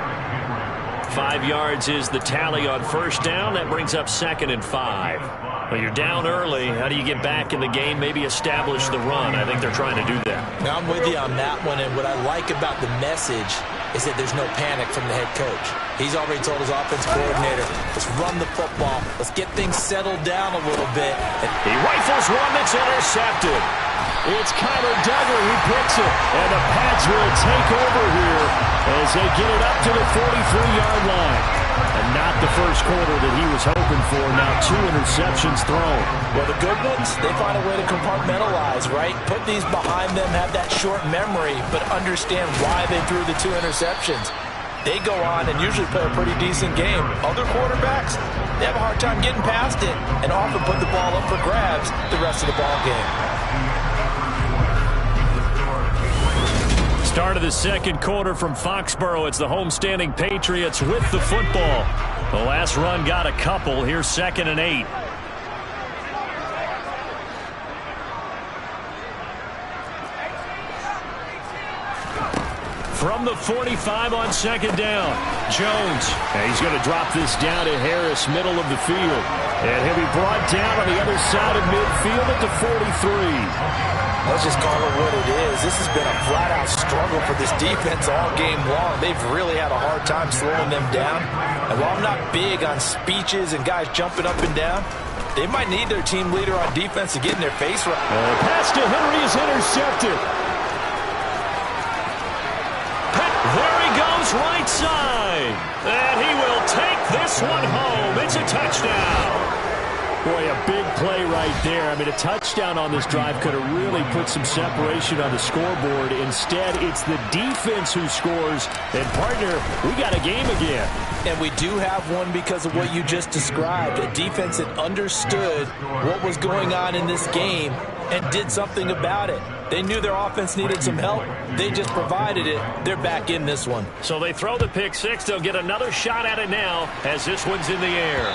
5 yards is the tally on first down. That brings up 2nd and 5. Well, you're down early. How do you get back in the game, maybe establish the run? I think they're trying to do that. Now, I'm with you on that one, and what I like about the message is that there's no panic from the head coach. He's already told his offense coordinator, let's run the football. Let's get things settled down a little bit. And he rifles one that's intercepted. It's Kyler Duggar who picks it, and the Pats will take over here as they get it up to the 43-yard line. And not the first quarter that he was hoping for. Now 2 interceptions thrown. Well, the good ones, they find a way to compartmentalize, right? Put these behind them, have that short memory, but understand why they threw the 2 interceptions. They go on and usually play a pretty decent game. Other quarterbacks, they have a hard time getting past it and often put the ball up for grabs the rest of the ball game. Start of the second quarter from Foxborough. It's the homestanding Patriots with the football. The last run got a couple. Here's 2nd and 8. From the 45 on second down, Jones. And he's going to drop this down to Harris, middle of the field. And he'll be brought down on the other side of midfield at the 43. Let's just call it what it is. This has been a flat-out struggle for this defense all game long. They've really had a hard time slowing them down. And while I'm not big on speeches and guys jumping up and down, they might need their team leader on defense to get in their face right. Pass to Henry is intercepted. There he goes, right side. And he will take this one home. It's a touchdown. Boy, a big play right there. I mean, a touchdown on this drive could have really put some separation on the scoreboard. Instead, it's the defense who scores. And, partner, we got a game again. And we do have one because of what you just described. A defense that understood what was going on in this game and did something about it. They knew their offense needed some help. They just provided it. They're back in this one. So they throw the pick six. They'll get another shot at it now as this one's in the air.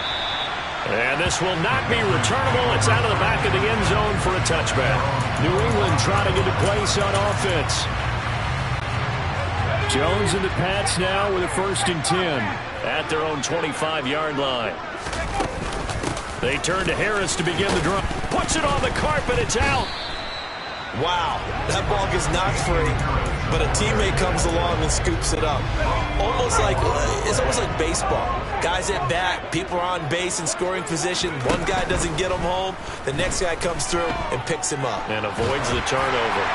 And this will not be returnable. It's out of the back of the end zone for a touchback. New England trying to get a place on offense. Jones and the Pats now with a 1st and 10 at their own 25-yard line. They turn to Harris to begin the drive. Puts it on the carpet. It's out. Wow, that ball gets knocked free, but a teammate comes along and scoops it up. It's almost like baseball. Guys at bat, people are on base in scoring position. One guy doesn't get him home. The next guy comes through and picks him up. And avoids the turnover.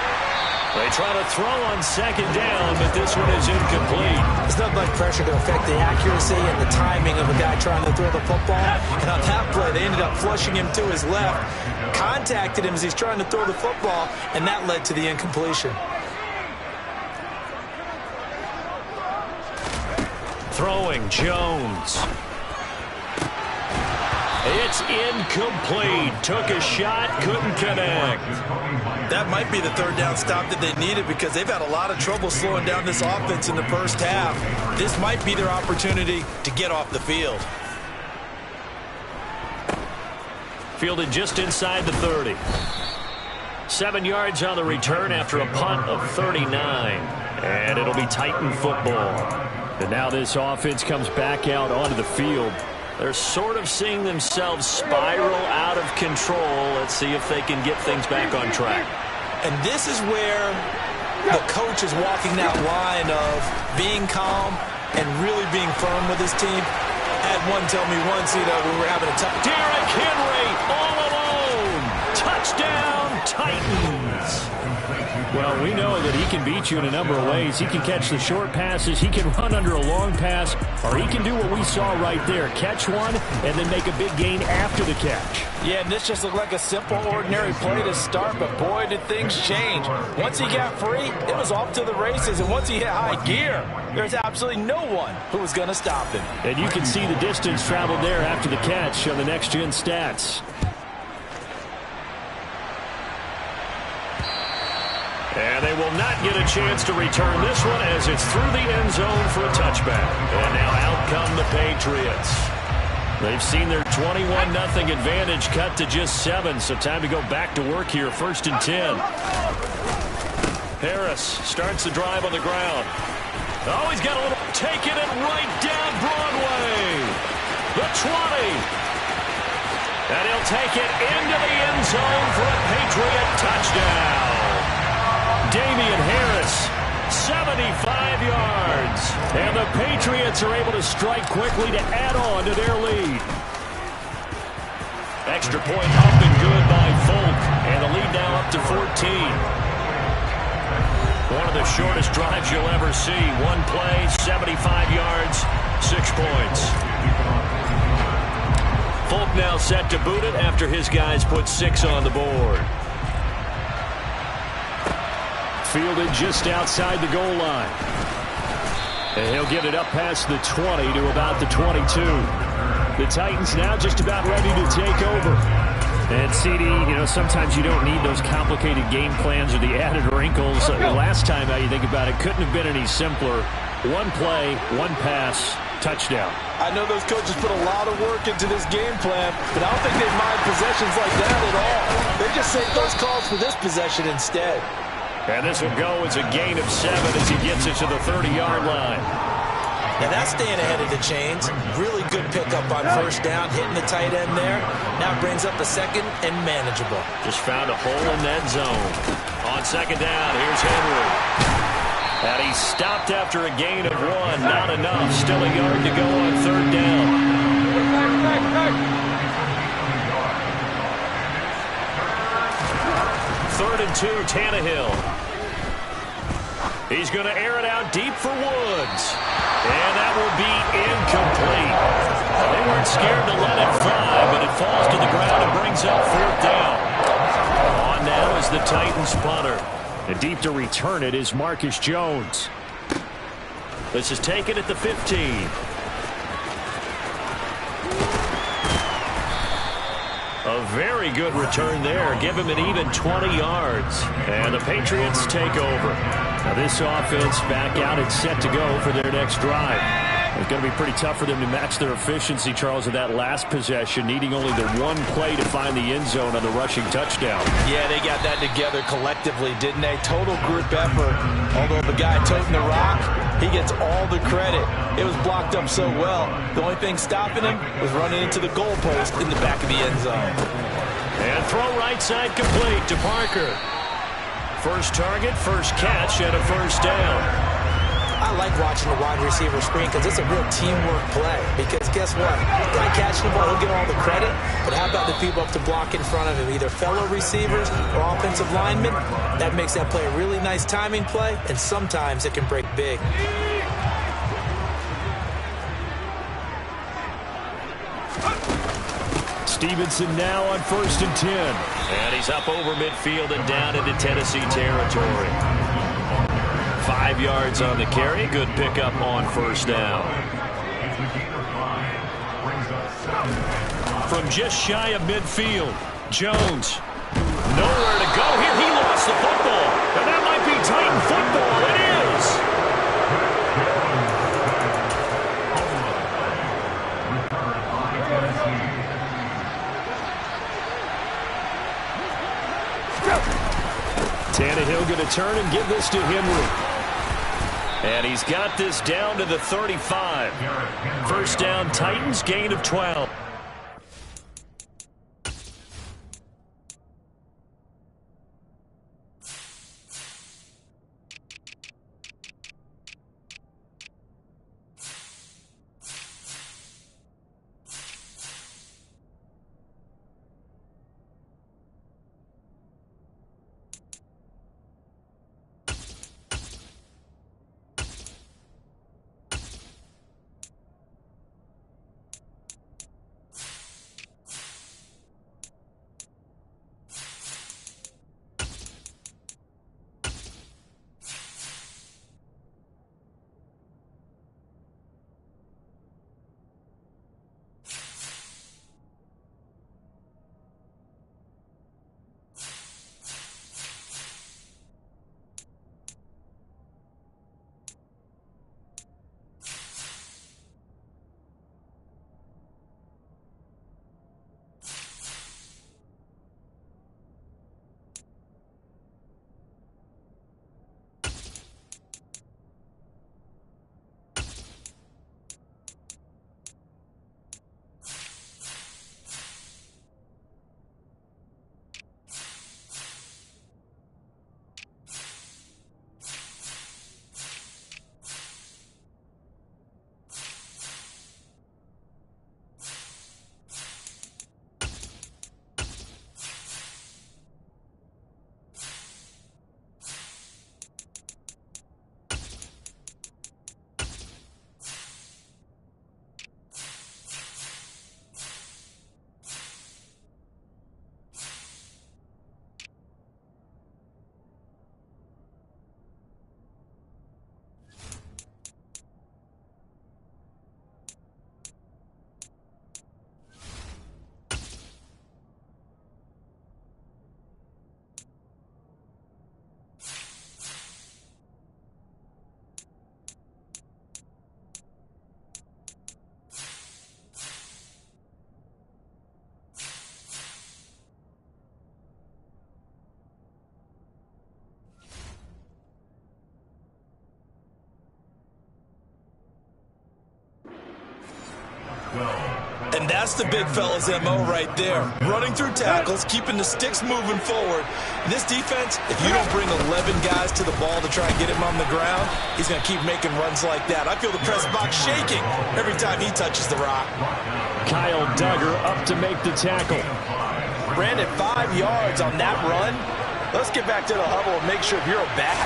They try to throw on second down, but this one is incomplete. There's nothing like pressure to affect the accuracy and the timing of a guy trying to throw the football. And on that play, they ended up flushing him to his left, contacted him as he's trying to throw the football, and that led to the incompletion. Throwing Jones. It's incomplete. Took a shot, couldn't connect. That might be the 3rd down stop that they needed because they've had a lot of trouble slowing down this offense in the first half. This might be their opportunity to get off the field. Fielded just inside the 30. 7 yards on the return after a punt of 39. And it'll be Titan football. And now this offense comes back out onto the field. They're sort of seeing themselves spiral out of control. Let's see if they can get things back on track. And this is where the coach is walking that line of being calm and really being firm with his team. I had one tell me once, we were having a tough... Derrick Henry all alone. Touchdown, Titans. Well, we know that he can beat you in a number of ways. He can catch the short passes, he can run under a long pass, or he can do what we saw right there, catch one and then make a big gain after the catch. Yeah, and this just looked like a simple, ordinary play to start, but boy, did things change. Once he got free, it was off to the races, and once he hit high gear, there's absolutely no one who was going to stop him. And you can see the distance traveled there after the catch on the next-gen stats. And they will not get a chance to return this one as it's through the end zone for a touchback. And now out come the Patriots. They've seen their 21-0 advantage cut to just 7, so time to go back to work here. 1st and 10. Harris starts the drive on the ground. Oh, he's got a little... Taking it right down Broadway. The 20. And he'll take it into the end zone for a Patriot touchdown. Damian Harris, 75 yards. And the Patriots are able to strike quickly to add on to their lead. Extra point up and good by Folk. And the lead now up to 14. One of the shortest drives you'll ever see. One play, 75 yards, 6 points. Folk now set to boot it after his guys put 6 on the board. Fielded just outside the goal line. And he'll get it up past the 20 to about the 22. The Titans now just about ready to take over. And CD, sometimes you don't need those complicated game plans or the added wrinkles. Last time, how you think about it, couldn't have been any simpler. One play, one pass, touchdown. I know those coaches put a lot of work into this game plan, but I don't think they mind possessions like that at all. They just save those calls for this possession instead. And this will go as a gain of 7 as he gets it to the 30-yard line. Now that's staying ahead of the chains. Really good pickup on first down, hitting the tight end there. Now brings up a second and manageable. Just found a hole in that zone. On second down, here's Henry. And he stopped after a gain of 1. Not enough. Still a yard to go on third down. Third and 2, Tannehill. He's going to air it out deep for Woods. And that will be incomplete. They weren't scared to let it fly, but it falls to the ground and brings up fourth down. On now is the Titans punter. And deep to return it is Marcus Jones. This is taken at the 15. A very good return there. Give him an even 20 yards. And the Patriots take over. Now this offense back out and set to go for their next drive. It's going to be pretty tough for them to match their efficiency, Charles, of that last possession, needing only the one play to find the end zone on the rushing touchdown. Yeah, they got that together collectively, didn't they? Total group effort. Although the guy toting the rock, he gets all the credit. It was blocked up so well. The only thing stopping him was running into the goalpost in the back of the end zone. And throw right side complete to Parker. First target, first catch, and a first down. I like watching the wide receiver screen because it's a real teamwork play. Because guess what? The guy catching the ball will get all the credit, but how about the people up to block in front of him, either fellow receivers or offensive linemen? That makes that play a really nice timing play, and sometimes it can break big. Stevenson now on 1st and 10. And he's up over midfield and down into Tennessee territory. 5 yards on the carry. Good pickup on first down. From just shy of midfield, Jones. Nowhere to go here. He lost the football. And that might be Titan football. It is. Tannehill going to turn and give this to Henry. And he's got this down to the 35. First down, Titans, gain of 12. 12. And that's the big fella's MO right there. Running through tackles, keeping the sticks moving forward. This defense, if you don't bring 11 guys to the ball to try and get him on the ground, he's going to keep making runs like that. I feel the press box shaking every time he touches the rock. Kyle Duggar up to make the tackle. Brandon, 5 yards on that run. Let's get back to the huddle and make sure if you're a back,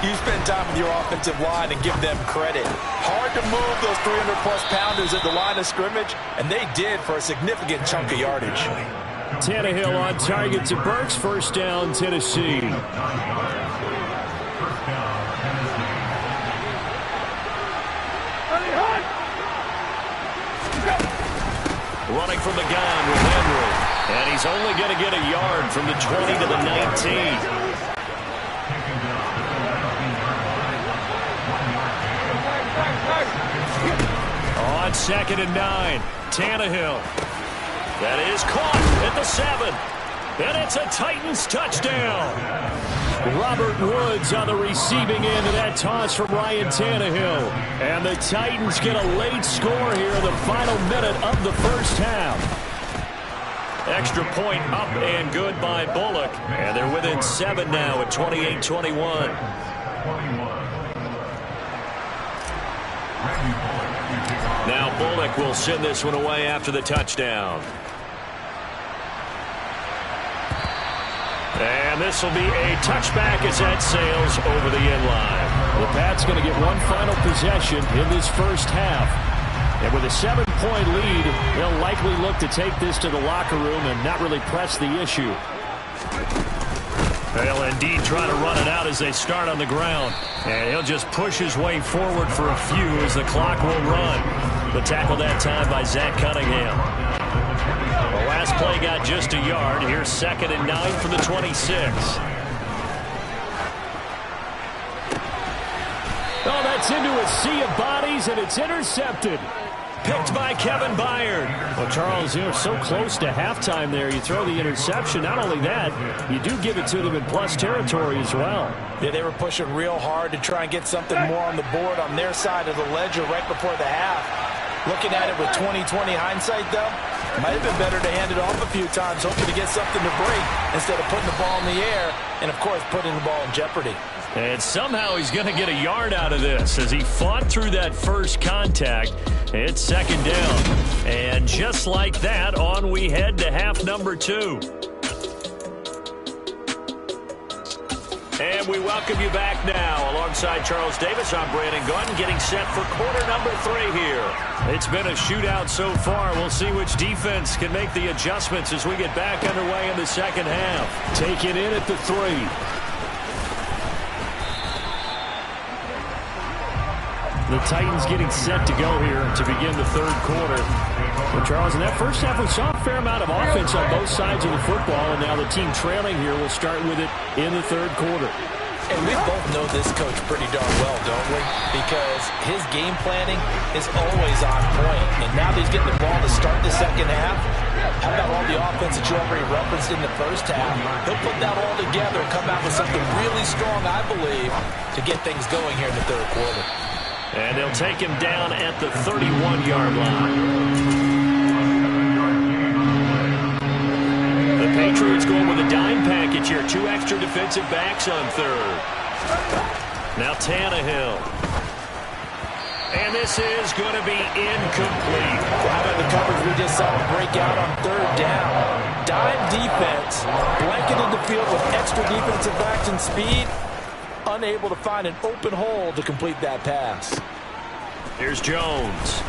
you spend time with your offensive line and give them credit. Hard to move those 300-plus pounders at the line of scrimmage, and they did for a significant chunk of yardage. Tannehill on target to Burks. First down, Tennessee. Running from the gun with Henry. And he's only going to get a yard from the 20 to the 19. On 2nd and 9, Tannehill. That is caught at the 7. And it's a Titans touchdown. Robert Woods on the receiving end of that toss from Ryan Tannehill. And the Titans get a late score here in the final minute of the first half. Extra point up and good by Bullock. And they're within 7 now at 28-21. Now Bullock will send this one away after the touchdown. And this will be a touchback as that sails over the end line. The Pats going to get one final possession in this first half. And with a 7-point lead, they'll likely look to take this to the locker room and not really press the issue. They'll indeed try to run it out as they start on the ground. And he'll just push his way forward for a few as the clock will run. The tackle that time by Zach Cunningham. The last play got just a yard. Here's 2nd and 9 from the 26. Oh, that's into a sea of bodies, and it's intercepted. Picked by Kevin Byard. Well, Charles, you're so close to halftime there. You throw the interception. Not only that, you do give it to them in plus territory as well. Yeah, they were pushing real hard to try and get something more on the board on their side of the ledger right before the half. Looking at it with 20/20 hindsight, though, might have been better to hand it off a few times, hoping to get something to break instead of putting the ball in the air and, of course, putting the ball in jeopardy. And somehow he's going to get a yard out of this as he fought through that first contact. It's 2nd down. And just like that, on we head to half number 2. And we welcome you back now. Alongside Charles Davis, I'm Brandon Gaudin, getting set for quarter number 3 here. It's been a shootout so far. We'll see which defense can make the adjustments as we get back underway in the second half. Take it in at the 3. The Titans getting set to go here to begin the third quarter. Well, Charles, in that first half, we saw a fair amount of offense on both sides of the football, and now the team trailing here will start with it in the third quarter. And we both know this coach pretty darn well, don't we? Because his game planning is always on point. And now that he's getting the ball to start the second half, how about all the offense that you already referenced in the first half? He'll put that all together and come out with something really strong, I believe, to get things going here in the third quarter. And they'll take him down at the 31-yard line. The Patriots going with a dime package here. 2 extra defensive backs on third. Now Tannehill. And this is going to be incomplete. How about the coverage we just saw break out on third down? Dime defense, blanketed the field with extra defensive backs and speed. Unable to find an open hole to complete that pass. Here's Jones.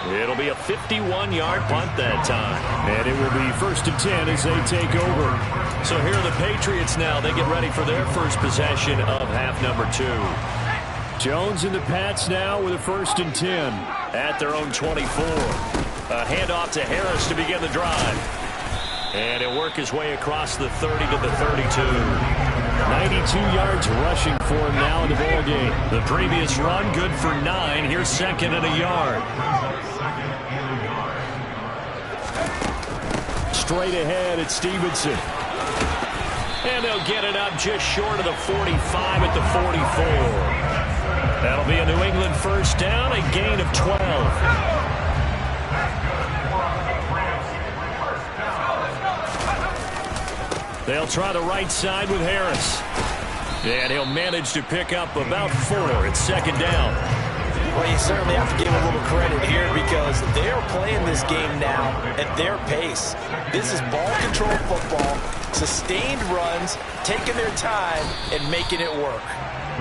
It'll be a 51-yard punt that time. And it will be 1st and 10 as they take over. So here are the Patriots now. They get ready for their first possession of half number 2. Jones and the Pats now with a 1st and 10. At their own 24. A handoff to Harris to begin the drive. And he'll work his way across the 30 to the 32. 92 yards rushing for him now in the ball game. The previous run good for 9. Here's 2nd and a yard. Straight ahead at Stevenson. And they'll get it up just short of the 45 at the 44. That'll be a New England first down, a gain of 12. They'll try the right side with Harris. And he'll manage to pick up about 4 at second down. Well, you certainly have to give a little credit here because they are playing this game now at their pace. This is ball control football, sustained runs, taking their time, and making it work.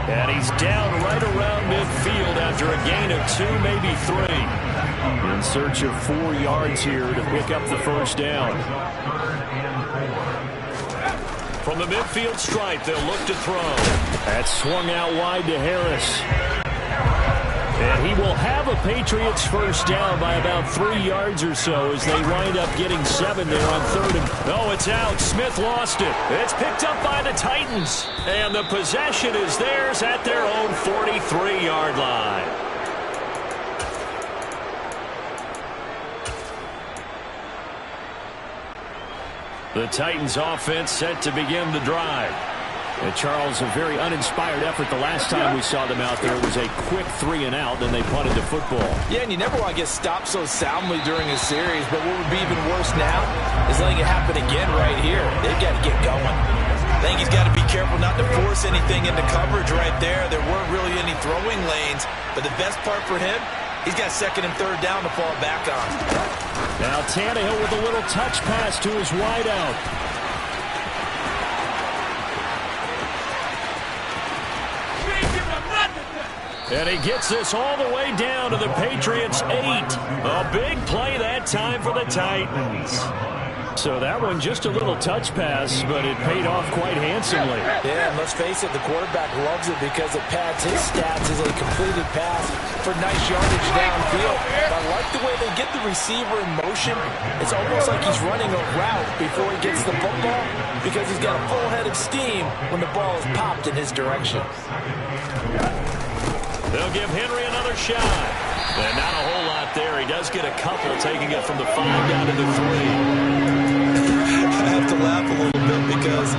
And he's down right around midfield after a gain of 2, maybe 3. In search of 4 yards here to pick up the first down. From the midfield stripe, they'll look to throw. That's swung out wide to Harris. And he will have a Patriots first down by about 3 yards or so as they wind up getting 7 there on 3rd and... Oh, it's out. Smith lost it. It's picked up by the Titans. And the possession is theirs at their own 43-yard line. The Titans offense set to begin the drive. And Charles, a very uninspired effort the last time we saw them out there. It was a quick 3 and out, then they punted the football. Yeah, and you never want to get stopped so soundly during a series, but what would be even worse now is letting it happen again right here. They've got to get going. I think he's got to be careful not to force anything into coverage right there. There weren't really any throwing lanes, but the best part for him, he's got 2nd and 3rd down to fall back on. Now Tannehill with a little touch pass to his wideout. And he gets this all the way down to the Patriots' 8. A big play that time for the Titans. So that one just a little touch pass, but it paid off quite handsomely. Yeah, and let's face it, the quarterback loves it because it pads his stats as a completed pass for nice yardage downfield. I like the way they get the receiver in motion. It's almost like he's running a route before he gets the football because he's got a full head of steam when the ball is popped in his direction. They'll give Henry another shot. And not a whole lot there. He does get a couple, taking it from the 5 down to the 3. I have to laugh a little bit because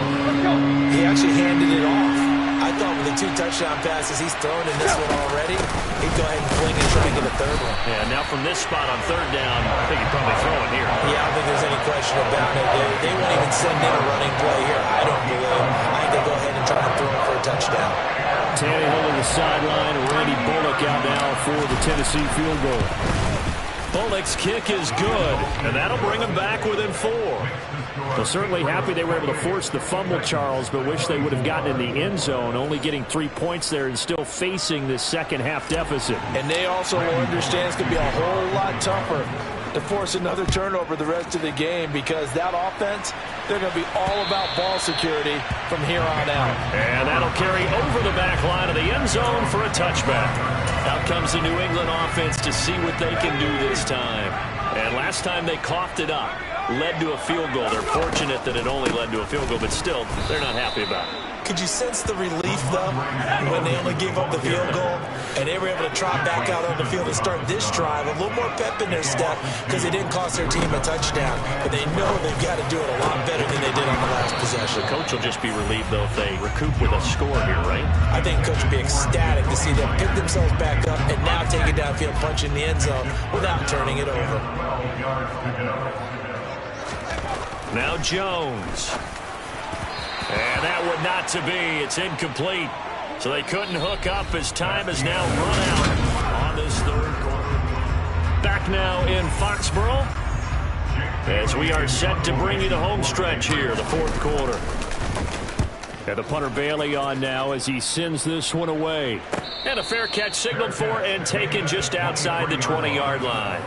he actually handed it off. I thought with the 2 touchdown passes he's thrown in this one already, he'd go ahead and fling and try and get a 3rd one. Yeah, now from this spot on 3rd down, I think he'd probably throw it here. Yeah, I don't think there's any question about it. They won't even send in a running play here, I don't believe. I think they'll go ahead and try and throw it for a touchdown. Tannehill to the sideline, Randy Bullock out now for the Tennessee field goal. Bullock's kick is good, and that'll bring him back within 4. Well, certainly happy they were able to force the fumble, Charles, but wish they would have gotten in the end zone, only getting 3 points there and still facing this second-half deficit. And they also will understand it's going to be a whole lot tougher to force another turnover the rest of the game because that offense, they're going to be all about ball security from here on out. And that'll carry over the back line of the end zone for a touchback. Out comes the New England offense to see what they can do this time. And last time they coughed it up, led to a field goal. They're fortunate that it only led to a field goal, but still, they're not happy about it. Could you sense the relief, though, when they only gave up the field goal and they were able to trot back out on the field and start this drive? A little more pep in their step because it didn't cost their team a touchdown. But they know they've got to do it a lot better than they did on the last possession. The coach will just be relieved, though, if they recoup with a score here, right? I think coach will be ecstatic to see them pick themselves back up and now take it downfield, punch in the end zone without turning it over. Now Jones. And that would not to be. It's incomplete. So they couldn't hook up as time has now run out on this 3rd quarter. Back now in Foxborough as we are set to bring you the home stretch here, the 4th quarter. And the punter Bailey on now as he sends this one away. And a fair catch signaled for and taken just outside the 20-yard line.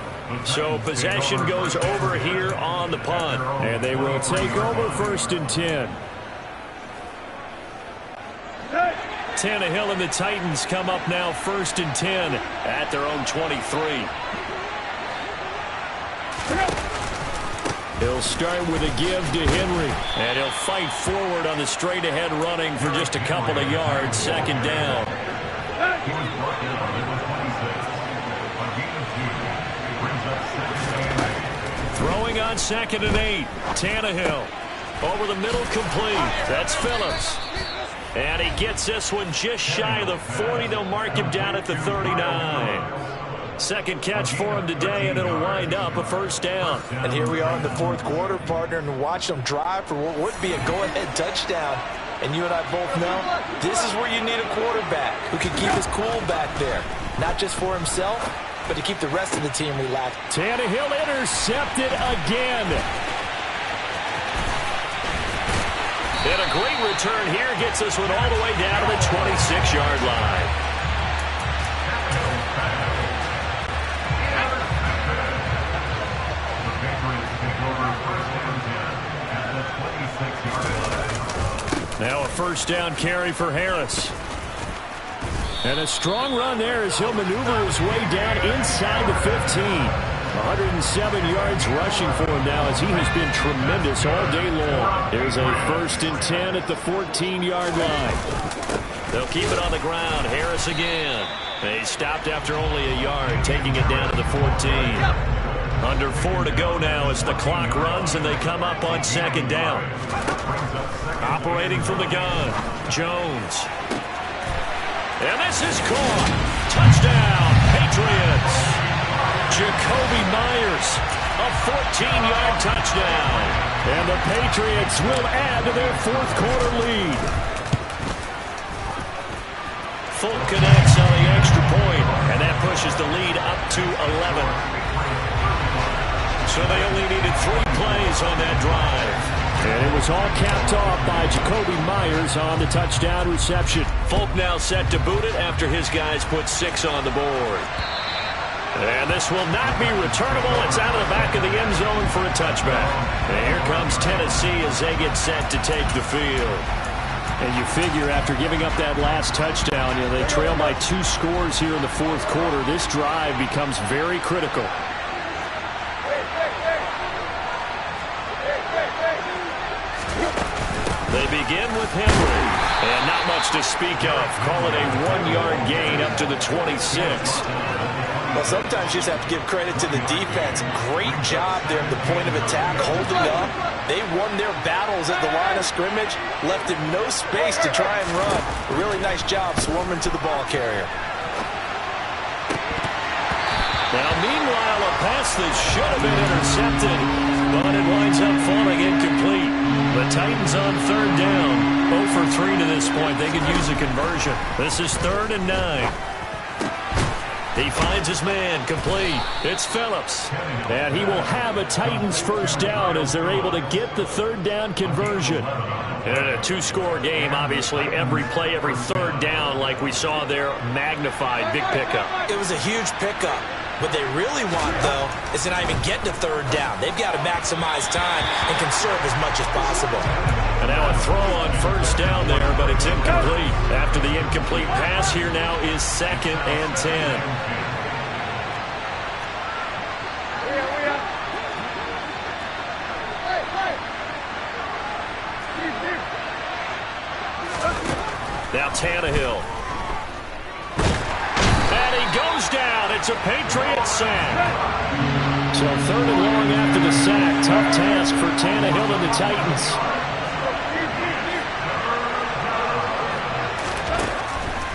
So possession goes over here on the punt. And they will take over 1st and 10. Tannehill and the Titans come up now 1st and 10 at their own 23. He'll start with a give to Henry. And he'll fight forward on the straight-ahead running for just a couple of yards. 2nd down. Throwing on 2nd and 8. Tannehill over the middle, complete. That's Phillips. And he gets this one just shy of the 40. They'll mark him down at the 39. Second catch for him today, and it'll wind up a first down. And here we are in the fourth quarter, partner, and watch them drive for what would be a go-ahead touchdown. And you and I both know this is where you need a quarterback who can keep his cool back there. Not just for himself, but to keep the rest of the team relaxed. Tannehill intercepted again. And a great return here gets this one all the way down to the 26-yard line. Now a first down carry for Harris. And a strong run there as he'll maneuver his way down inside the 15. 107 yards rushing for him now as he has been tremendous all day long. Here's a 1st and 10 at the 14-yard line. They'll keep it on the ground. Harris again. They stopped after only a yard, taking it down to the 14. Under 4 to go now as the clock runs and they come up on second down. Operating from the gun, Jones. And this is caught. Touchdown, Patriots. Jakobi Meyers, a 14-yard touchdown. And the Patriots will add to their fourth quarter lead. Fulk connects on the extra point, and that pushes the lead up to 11. So they only needed 3 plays on that drive. And it was all capped off by Jakobi Meyers on the touchdown reception. Fulk now set to boot it after his guys put 6 on the board. And this will not be returnable. It's out of the back of the end zone for a touchback. And here comes Tennessee as they get set to take the field. And you figure after giving up that last touchdown, they trail by 2 scores here in the fourth quarter. This drive becomes very critical. They begin with Henry. And not much to speak of. Call it a 1-yard gain up to the 26. Well, sometimes you just have to give credit to the defense. Great job there at the point of attack, holding up. They won their battles at the line of scrimmage, left him no space to try and run. A really nice job swarming to the ball carrier. Now, meanwhile, a pass that should have been intercepted, but it winds up falling incomplete. The Titans on third down. 0 for 3 to this point. They could use a conversion. This is 3rd and 9. He finds his man, complete. It's Phillips. And he will have a Titans first down as they're able to get the third down conversion. And in a 2-score game, obviously, every play, every third down, like we saw there, magnified. Big pickup. It was a huge pickup. What they really want, though, is to not even get to third down. They've got to maximize time and conserve as much as possible. And now a throw on first down there, but it's incomplete. After the incomplete pass, here now is 2nd and 10. Now Tannehill. And he goes down. It's a Patriot sack. So 3rd and long after the sack. Tough task for Tannehill and the Titans.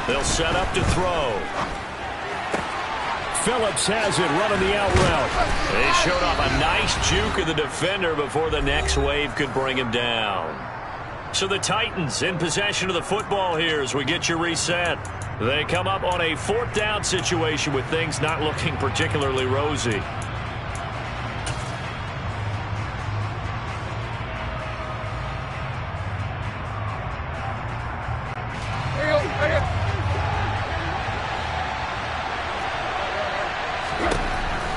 They'll set up to throw. Phillips has it running the out route. They showed off a nice juke of the defender before the next wave could bring him down. So the Titans in possession of the football here as we get you reset. They come up on a 4th down situation with things not looking particularly rosy.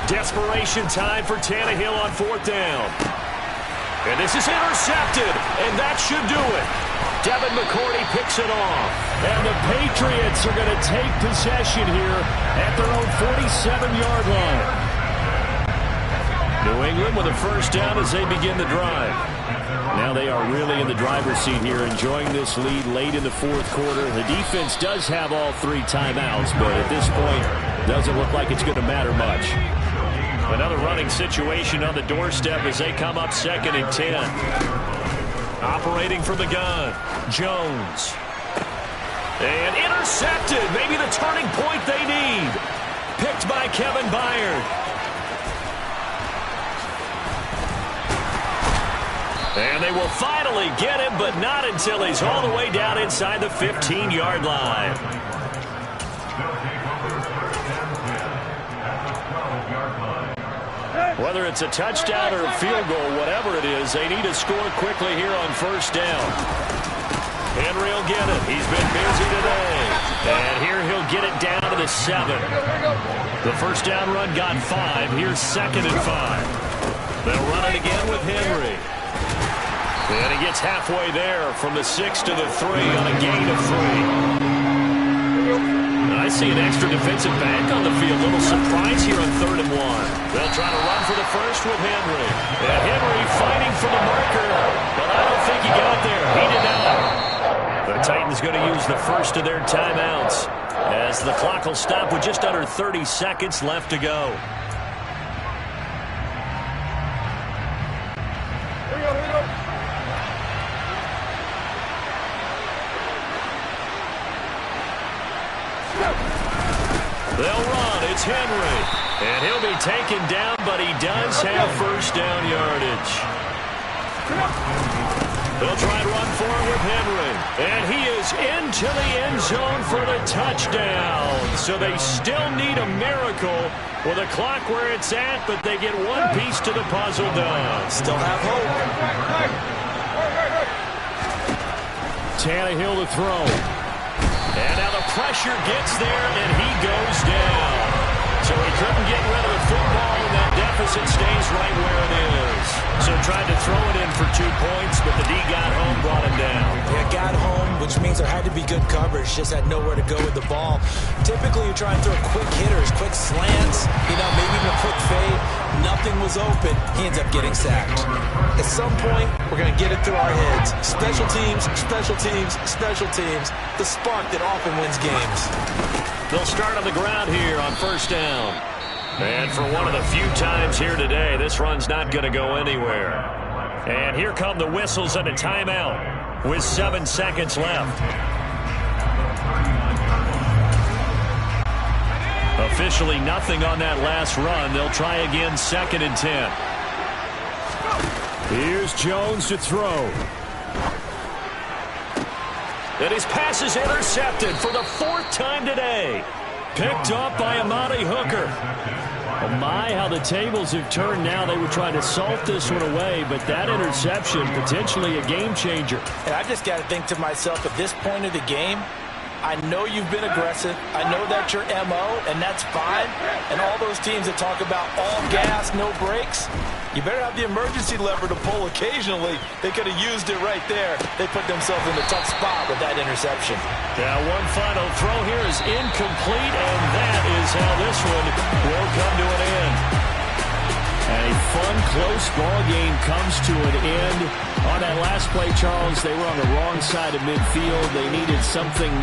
Desperation time for Tannehill on 4th down. And this is intercepted, and that should do it. Devin McCourty picks it off. And the Patriots are going to take possession here at their own 47-yard line. New England with a first down as they begin the drive. Now they are really in the driver's seat here, enjoying this lead late in the fourth quarter. The defense does have all 3 timeouts, but at this point, doesn't look like it's going to matter much. Another running situation on the doorstep as they come up 2nd and 10. Operating from the gun, Jones. And intercepted. Maybe the turning point they need. Picked by Kevin Byard. And they will finally get him, but not until he's all the way down inside the 15-yard line. Whether it's a touchdown or a field goal, whatever it is, they need to score quickly here on first down. Henry will get it. He's been busy today. And here he'll get it down to the 7. The first down run got 5. Here's 2nd and 5. They'll run it again with Henry. And he gets halfway there from the 6 to the 3 on a gain of 3. And I see an extra defensive back on the field. Little surprise here on 3rd and 1. They'll try to run for the first with Henry. And Henry fighting for the marker. But I don't think he got there. He did not. The Titans going to use the first of their timeouts as the clock will stop with just under 30 seconds left to go. They'll run. It's Henry. And he'll be taken down, but he does have first down yardage. They'll try and run for it with Henry. And he is into the end zone for the touchdown. So they still need a miracle with a clock where it's at, but they get one piece to the puzzle done. Still have hope. Tannehill to throw. And now the pressure gets there, and he goes down. So he couldn't get rid of the football, and that deficit stays right where it is. So tried to throw it in for 2 points, but the D got home, brought him down. Yeah, got home, which means there had to be good coverage. Just had nowhere to go with the ball. Typically, you're trying to throw quick hitters, quick slants, maybe even a quick fade. Nothing was open. He ends up getting sacked. At some point, we're going to get it through our heads. Special teams, special teams, special teams. The spark that often wins games. They'll start on the ground here on first down. And for one of the few times here today, this run's not going to go anywhere. And here come the whistles and a timeout with 7 seconds left. Officially nothing on that last run. They'll try again 2nd and 10. Here's Jones to throw. And his pass is intercepted for the 4th time today. Picked up by Amani Hooker. Oh my, how the tables have turned now. They were trying to salt this one away, but that interception, potentially a game changer. And I just got to think to myself, at this point of the game, I know you've been aggressive. I know that's your MO, and that's fine. And all those teams that talk about all gas, no brakes, you better have the emergency lever to pull occasionally. They could have used it right there. They put themselves in a tough spot with that interception. Now one final throw here is incomplete, and that is how this one will come to an end. And a fun, close ball game comes to an end. On that last play, Charles, they were on the wrong side of midfield. They needed something